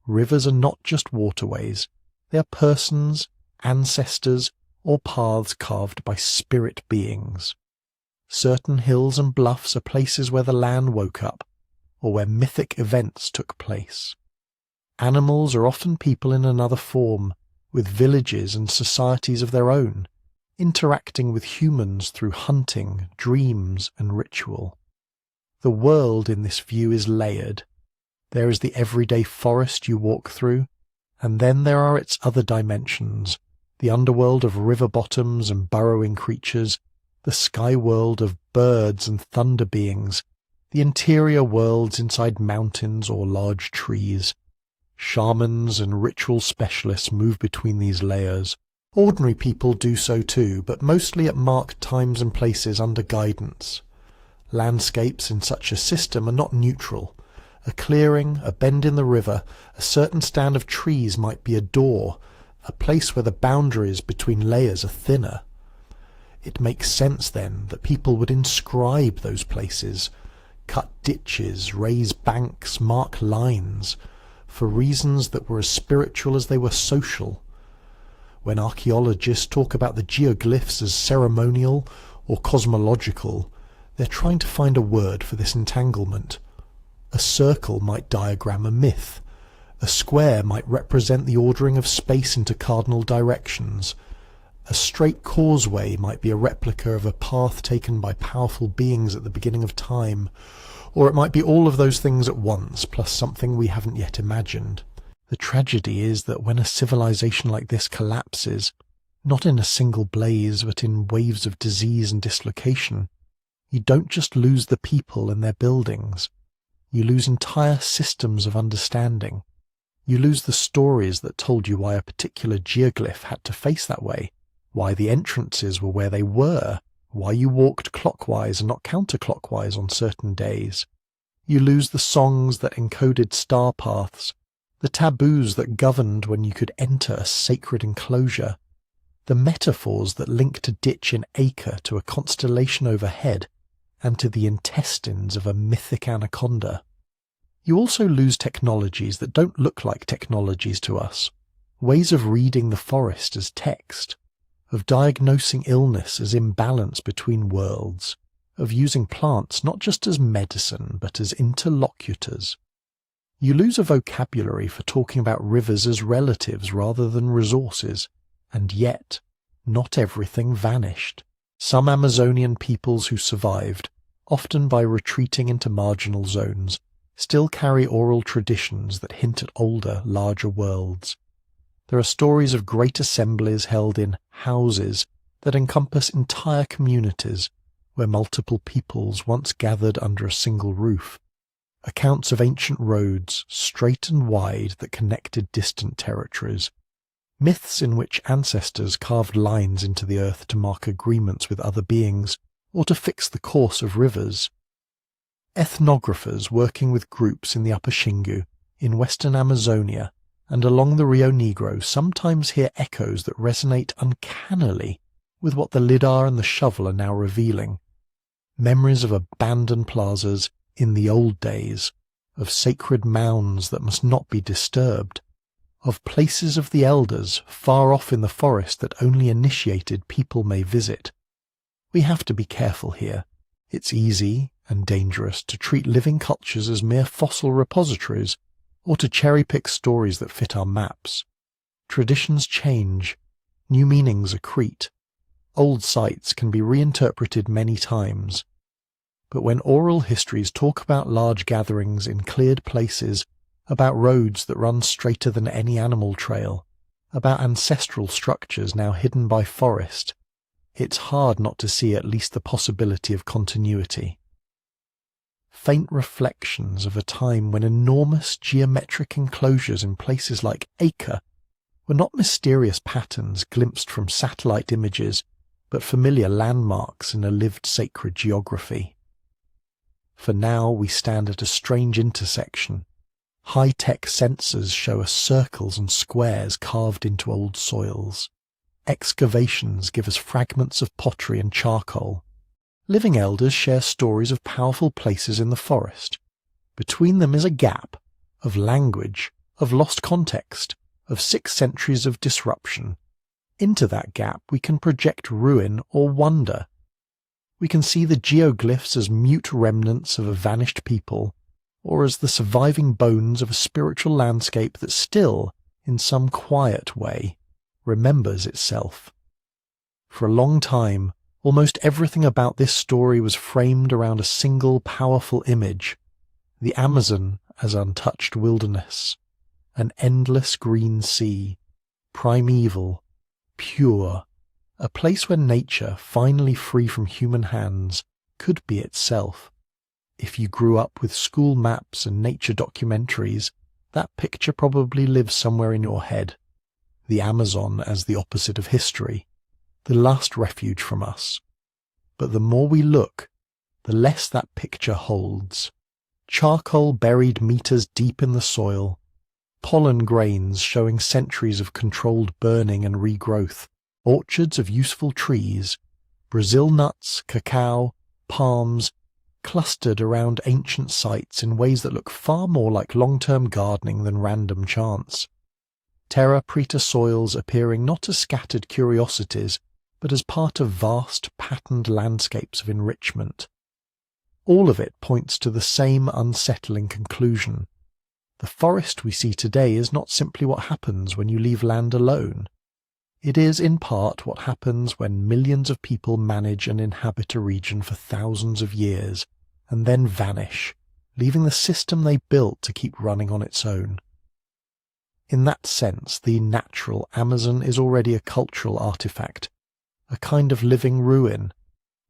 A: Rivers are not just waterways. They are persons, ancestors, or paths carved by spirit beings. Certain hills and bluffs are places where the land woke up, or where mythic events took place. Animals are often people in another form, with villages and societies of their own, interacting with humans through hunting, dreams, and ritual. The world in this view is layered. There is the everyday forest you walk through, and then there are its other dimensions, the underworld of river bottoms and burrowing creatures, the sky world of birds and thunder beings, the interior worlds inside mountains or large trees. Shamans and ritual specialists move between these layers. Ordinary people do so too, but mostly at marked times and places under guidance. Landscapes in such a system are not neutral. A clearing, a bend in the river, a certain stand of trees might be a door, a place where the boundaries between layers are thinner. It makes sense then that people would inscribe those places, cut ditches, raise banks, mark lines, for reasons that were as spiritual as they were social. When archaeologists talk about the geoglyphs as ceremonial or cosmological, they're trying to find a word for this entanglement. A circle might diagram a myth. A square might represent the ordering of space into cardinal directions. A straight causeway might be a replica of a path taken by powerful beings at the beginning of time, or it might be all of those things at once, plus something we haven't yet imagined. The tragedy is that when a civilization like this collapses, not in a single blaze, but in waves of disease and dislocation, you don't just lose the people and their buildings. You lose entire systems of understanding. You lose the stories that told you why a particular geoglyph had to face that way, why the entrances were where they were, why you walked clockwise and not counterclockwise on certain days. You lose the songs that encoded star paths, the taboos that governed when you could enter a sacred enclosure, the metaphors that linked a ditch in acre to a constellation overhead and to the intestines of a mythic anaconda. You also lose technologies that don't look like technologies to us, ways of reading the forest as text, of diagnosing illness as imbalance between worlds, of using plants not just as medicine but as interlocutors. You lose a vocabulary for talking about rivers as relatives rather than resources, and yet, not everything vanished. Some Amazonian peoples who survived, often by retreating into marginal zones, still carry oral traditions that hint at older, larger worlds. There are stories of great assemblies held in houses that encompass entire communities, where multiple peoples once gathered under a single roof. Accounts of ancient roads, straight and wide, that connected distant territories. Myths in which ancestors carved lines into the earth to mark agreements with other beings, or to fix the course of rivers. Ethnographers working with groups in the Upper Xingu, in western Amazonia, and along the Rio Negro sometimes hear echoes that resonate uncannily with what the LIDAR and the shovel are now revealing. Memories of abandoned plazas in the old days, of sacred mounds that must not be disturbed, of places of the elders far off in the forest that only initiated people may visit. We have to be careful here. It's easy and dangerous to treat living cultures as mere fossil repositories, or to cherry-pick stories that fit our maps. Traditions change, new meanings accrete. Old sites can be reinterpreted many times. But when oral histories talk about large gatherings in cleared places, about roads that run straighter than any animal trail, about ancestral structures now hidden by forest, it's hard not to see at least the possibility of continuity. Faint reflections of a time when enormous geometric enclosures in places like Acre were not mysterious patterns glimpsed from satellite images, but familiar landmarks in a lived sacred geography. For now we stand at a strange intersection. High-tech sensors show us circles and squares carved into old soils. Excavations give us fragments of pottery and charcoal. Living elders share stories of powerful places in the forest. Between them is a gap of language, of lost context, of 6 centuries of disruption. Into that gap we can project ruin or wonder. We can see the geoglyphs as mute remnants of a vanished people, or as the surviving bones of a spiritual landscape that still, in some quiet way, remembers itself. For a long time, almost everything about this story was framed around a single powerful image: the Amazon as untouched wilderness, an endless green sea, primeval, pure, a place where nature, finally free from human hands, could be itself. If you grew up with school maps and nature documentaries, that picture probably lives somewhere in your head. The Amazon as the opposite of history, the last refuge from us. But the more we look, the less that picture holds. Charcoal buried meters deep in the soil, pollen grains showing centuries of controlled burning and regrowth, orchards of useful trees, Brazil nuts, cacao, palms, clustered around ancient sites in ways that look far more like long-term gardening than random chance. Terra Preta soils appearing not as scattered curiosities, but as part of vast, patterned landscapes of enrichment. All of it points to the same unsettling conclusion. The forest we see today is not simply what happens when you leave land alone. It is, in part, what happens when millions of people manage and inhabit a region for thousands of years, and then vanish, leaving the system they built to keep running on its own. In that sense, the natural Amazon is already a cultural artifact, a kind of living ruin.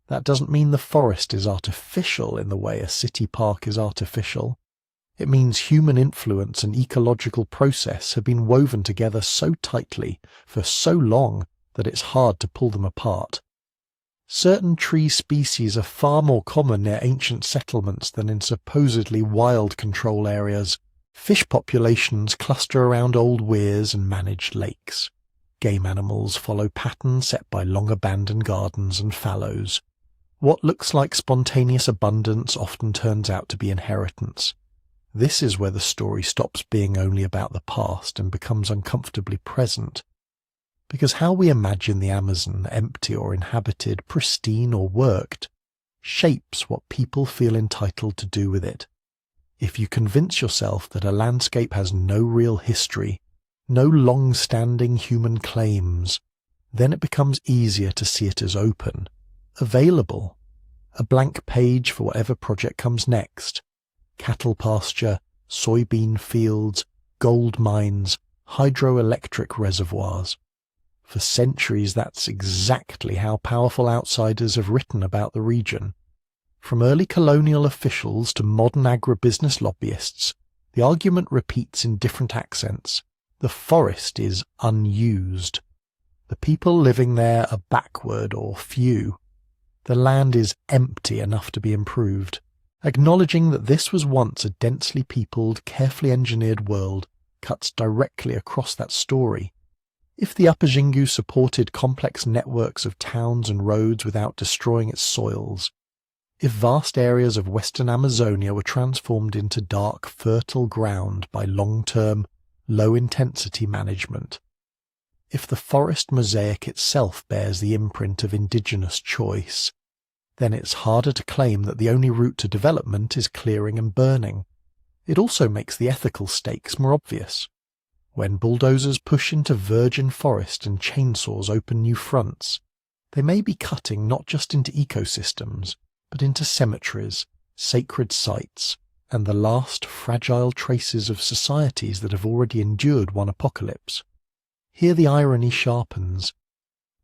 A: That doesn't mean the forest is artificial in the way a city park is artificial. It means human influence and ecological process have been woven together so tightly for so long that it's hard to pull them apart. Certain tree species are far more common near ancient settlements than in supposedly wild control areas. Fish populations cluster around old weirs and managed lakes. Game animals follow patterns set by long-abandoned gardens and fallows. What looks like spontaneous abundance often turns out to be inheritance. This is where the story stops being only about the past and becomes uncomfortably present. Because how we imagine the Amazon, empty or inhabited, pristine or worked, shapes what people feel entitled to do with it. If you convince yourself that a landscape has no real history, no long-standing human claims, then it becomes easier to see it as open, available, a blank page for whatever project comes next. Cattle pasture, soybean fields, gold mines, hydroelectric reservoirs. For centuries that's exactly how powerful outsiders have written about the region. From early colonial officials to modern agribusiness lobbyists, the argument repeats in different accents. The forest is unused. The people living there are backward or few. The land is empty enough to be improved. Acknowledging that this was once a densely peopled, carefully engineered world cuts directly across that story. If the Upper Xingu supported complex networks of towns and roads without destroying its soils, if vast areas of western Amazonia were transformed into dark, fertile ground by long-term, low-intensity management, if the forest mosaic itself bears the imprint of indigenous choice, then it's harder to claim that the only route to development is clearing and burning. It also makes the ethical stakes more obvious. When bulldozers push into virgin forest and chainsaws open new fronts, they may be cutting not just into ecosystems, but into cemeteries, sacred sites, and the last fragile traces of societies that have already endured one apocalypse. Here the irony sharpens.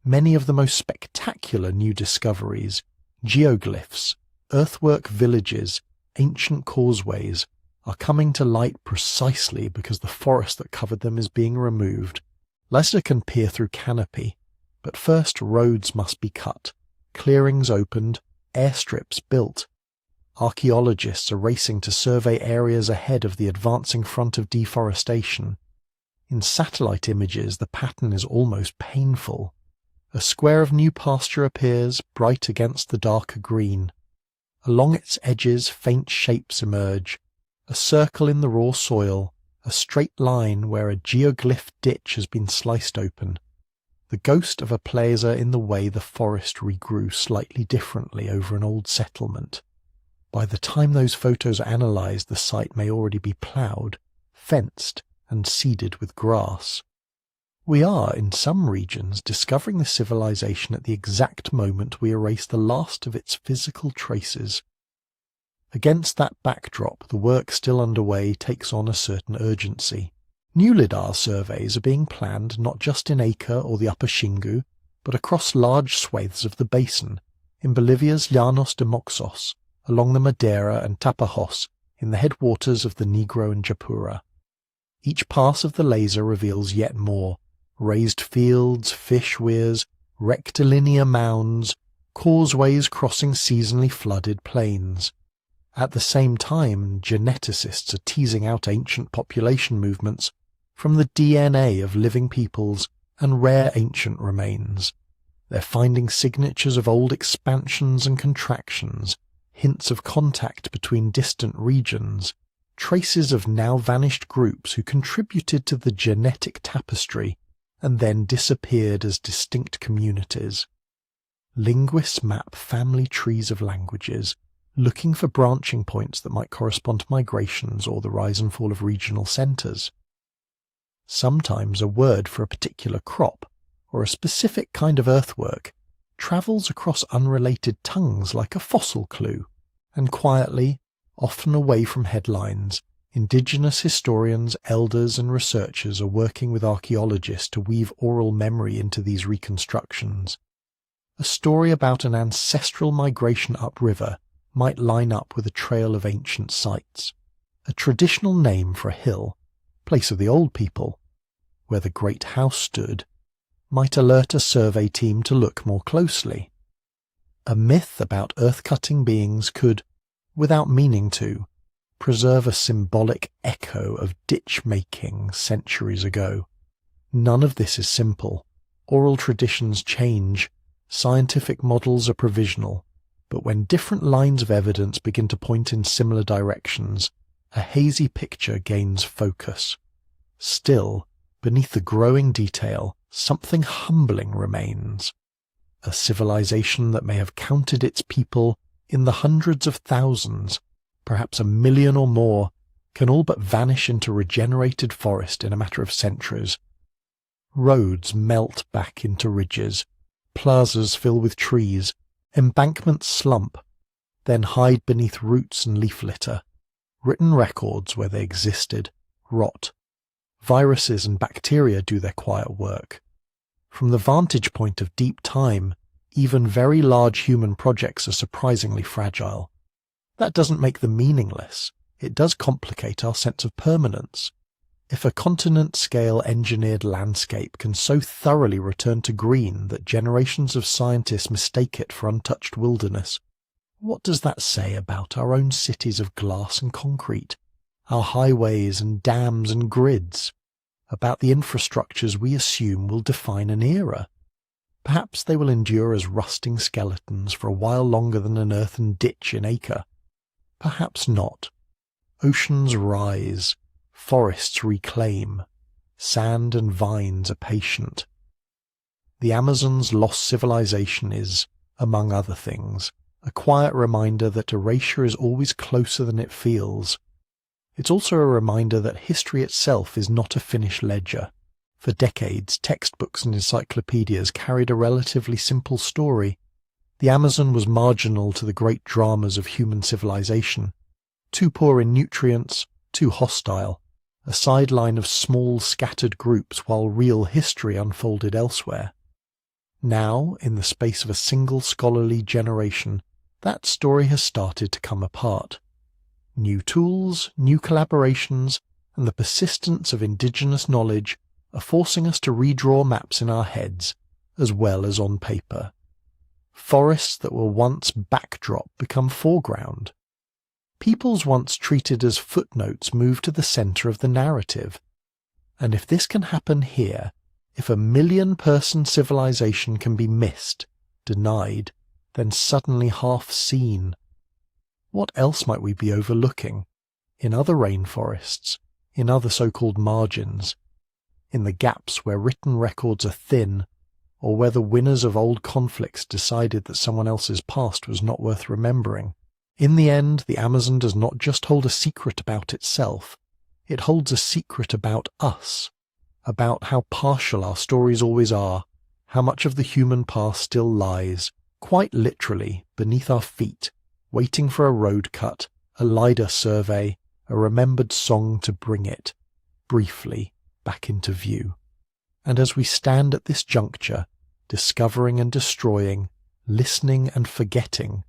A: Many of the most spectacular new discoveries, geoglyphs, earthwork villages, ancient causeways, are coming to light precisely because the forest that covered them is being removed. LIDAR can peer through Canopy, but first roads must be cut, clearings opened, airstrips built. Archaeologists are racing to survey areas ahead of the advancing front of deforestation. In satellite images, the pattern is almost painful. A square of new pasture appears, bright against the darker green. Along its edges, faint shapes emerge. A circle in the raw soil, a straight line where a geoglyph ditch has been sliced open. The ghost of a plaza in the way the forest regrew slightly differently over an old settlement. By the time those photos are analysed, the site may already be ploughed, fenced, and seeded with grass. We are, in some regions, discovering the civilization at the exact moment we erase the last of its physical traces. Against that backdrop, the work still underway takes on a certain urgency. New LIDAR surveys are being planned not just in Acre or the Upper Xingu, but across large swathes of the basin, in Bolivia's Llanos de Moxos, along the Madeira and Tapajos, in the headwaters of the Negro and Japura. Each pass of the laser reveals yet more: raised fields, fish weirs, rectilinear mounds, causeways crossing seasonally flooded plains. At the same time, geneticists are teasing out ancient population movements from the DNA of living peoples and rare ancient remains. They're finding signatures of old expansions and contractions, hints of contact between distant regions, traces of now-vanished groups who contributed to the genetic tapestry and then disappeared as distinct communities. Linguists map family trees of languages, looking for branching points that might correspond to migrations or the rise and fall of regional centres. Sometimes a word for a particular crop or a specific kind of earthwork travels across unrelated tongues like a fossil clue, and quietly, often away from headlines, indigenous historians, elders and researchers are working with archaeologists to weave oral memory into these reconstructions. A story about an ancestral migration upriver might line up with a trail of ancient sites. A traditional name for a hill, place of the old people, where the great house stood, might alert a survey team to look more closely. A myth about earth-cutting beings could, without meaning to, preserve a symbolic echo of ditch-making centuries ago. None of this is simple. Oral traditions change, scientific models are provisional, but when different lines of evidence begin to point in similar directions, a hazy picture gains focus. Still, beneath the growing detail, something humbling remains. A civilization that may have counted its people in the hundreds of thousands, perhaps 1 million or more, can all but vanish into regenerated forest in a matter of centuries. Roads melt back into ridges, plazas fill with trees, embankments slump, then hide beneath roots and leaf litter. Written records, where they existed, rot. Viruses and bacteria do their quiet work. From the vantage point of deep time, even very large human projects are surprisingly fragile. That doesn't make them meaningless. It does complicate our sense of permanence. If a continent-scale engineered landscape can so thoroughly return to green that generations of scientists mistake it for untouched wilderness, what does that say about our own cities of glass and concrete, our highways and dams and grids, about the infrastructures we assume will define an era? Perhaps they will endure as rusting skeletons for a while longer than an earthen ditch in Acre. Perhaps not. Oceans rise, forests reclaim, sand and vines are patient. The Amazon's lost civilization is, among other things, a quiet reminder that erasure is always closer than it feels. It's also a reminder that history itself is not a finished ledger. For decades, textbooks and encyclopedias carried a relatively simple story. The Amazon was marginal to the great dramas of human civilization, too poor in nutrients, too hostile, a sideline of small scattered groups while real history unfolded elsewhere. Now, in the space of a single scholarly generation, that story has started to come apart. New tools, new collaborations, and the persistence of indigenous knowledge are forcing us to redraw maps in our heads, as well as on paper. Forests that were once backdrop become foreground. Peoples once treated as footnotes move to the centre of the narrative. And if this can happen here, if a 1,000,000-person civilization can be missed, denied, then suddenly half seen, what else might we be overlooking? In other rainforests, in other so-called margins, in the gaps where written records are thin, or where the winners of old conflicts decided that someone else's past was not worth remembering. In the end, the Amazon does not just hold a secret about itself, it holds a secret about us, about how partial our stories always are, how much of the human past still lies, quite literally, beneath our feet, waiting for a road cut, a LIDAR survey, a remembered song to bring it, briefly, back into view. And as we stand at this juncture, discovering and destroying, listening and forgetting,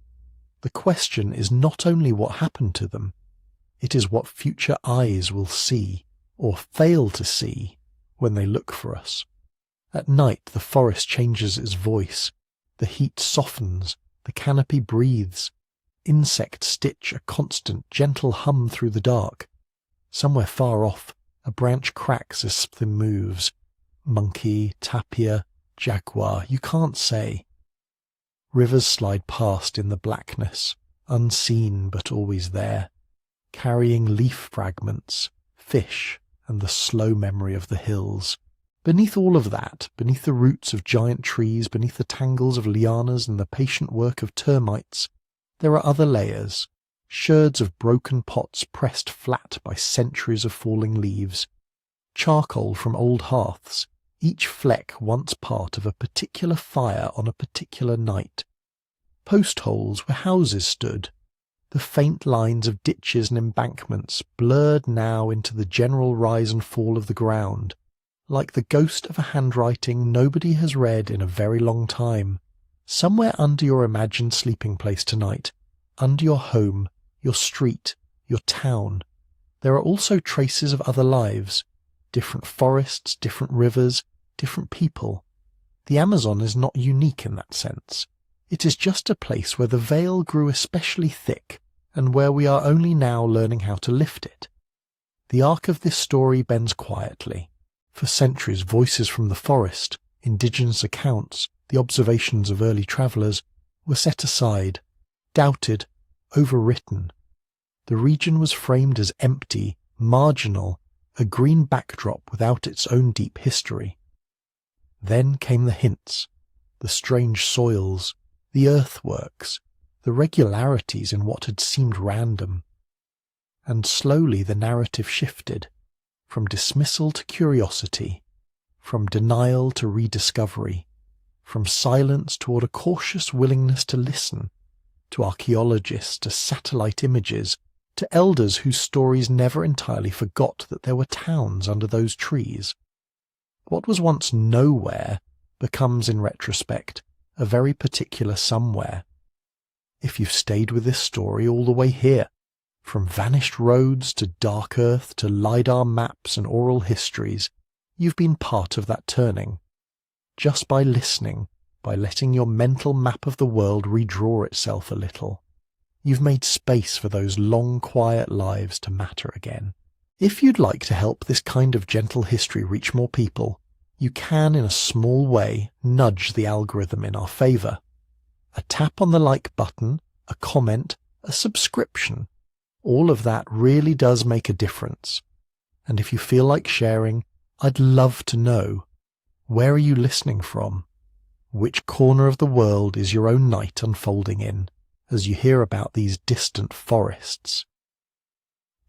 A: the question is not only what happened to them, it is what future eyes will see, or fail to see, when they look for us. At night the forest changes its voice, the heat softens, the canopy breathes, insects stitch a constant, gentle hum through the dark. Somewhere far off, a branch cracks as something moves. Monkey, tapir, jaguar, you can't say. Rivers slide past in the blackness, unseen but always there, carrying leaf fragments, fish, and the slow memory of the hills. Beneath all of that, beneath the roots of giant trees, beneath the tangles of lianas and the patient work of termites, there are other layers, sherds of broken pots pressed flat by centuries of falling leaves, charcoal from old hearths, each fleck once part of a particular fire on a particular night, post holes where houses stood, the faint lines of ditches and embankments blurred now into the general rise and fall of the ground, like the ghost of a handwriting nobody has read in a very long time, somewhere under your imagined sleeping place tonight, under your home, your street, your town. There are also traces of other lives, different forests, different rivers, different people. The Amazon is not unique in that sense. It is just a place where the veil grew especially thick and where we are only now learning how to lift it. The arc of this story bends quietly. For centuries, voices from the forest, indigenous accounts, the observations of early travellers, were set aside, doubted, overwritten. The region was framed as empty, marginal, a green backdrop without its own deep history. Then came the hints, the strange soils, the earthworks, the regularities in what had seemed random. And slowly the narrative shifted, from dismissal to curiosity, from denial to rediscovery, from silence toward a cautious willingness to listen, to archaeologists, to satellite images, to elders whose stories never entirely forgot that there were towns under those trees. What was once nowhere becomes, in retrospect, a very particular somewhere. If you've stayed with this story all the way here, from vanished roads to dark earth to LIDAR maps and oral histories, you've been part of that turning. Just by listening, by letting your mental map of the world redraw itself a little, you've made space for those long, quiet lives to matter again. If you'd like to help this kind of gentle history reach more people, you can, in a small way, nudge the algorithm in our favour. A tap on the like button, a comment, a subscription, all of that really does make a difference. And if you feel like sharing, I'd love to know, where are you listening from? Which corner of the world is your own night unfolding in, as you hear about these distant forests?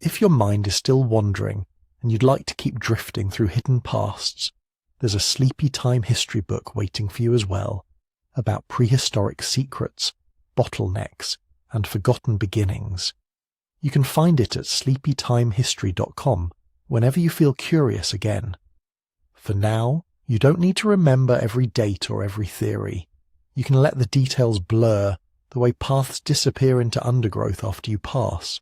A: If your mind is still wandering, and you'd like to keep drifting through hidden pasts, there's a sleepy time history book waiting for you as well, about prehistoric secrets, bottlenecks, and forgotten beginnings. You can find it at sleepytimehistory.com whenever you feel curious again. For now, you don't need to remember every date or every theory. You can let the details blur, the way paths disappear into undergrowth after you pass.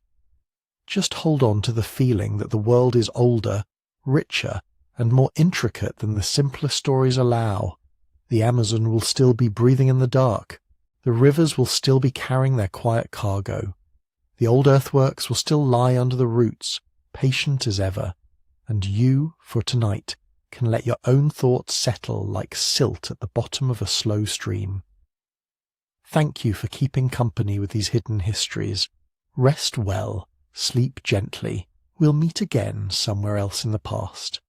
A: Just hold on to the feeling that the world is older, richer, and more intricate than the simpler stories allow. The Amazon will still be breathing in the dark. The rivers will still be carrying their quiet cargo. The old earthworks will still lie under the roots, patient as ever, and you, for tonight, can let your own thoughts settle like silt at the bottom of a slow stream. Thank you for keeping company with these hidden histories. Rest well, sleep gently. We'll meet again somewhere else in the past.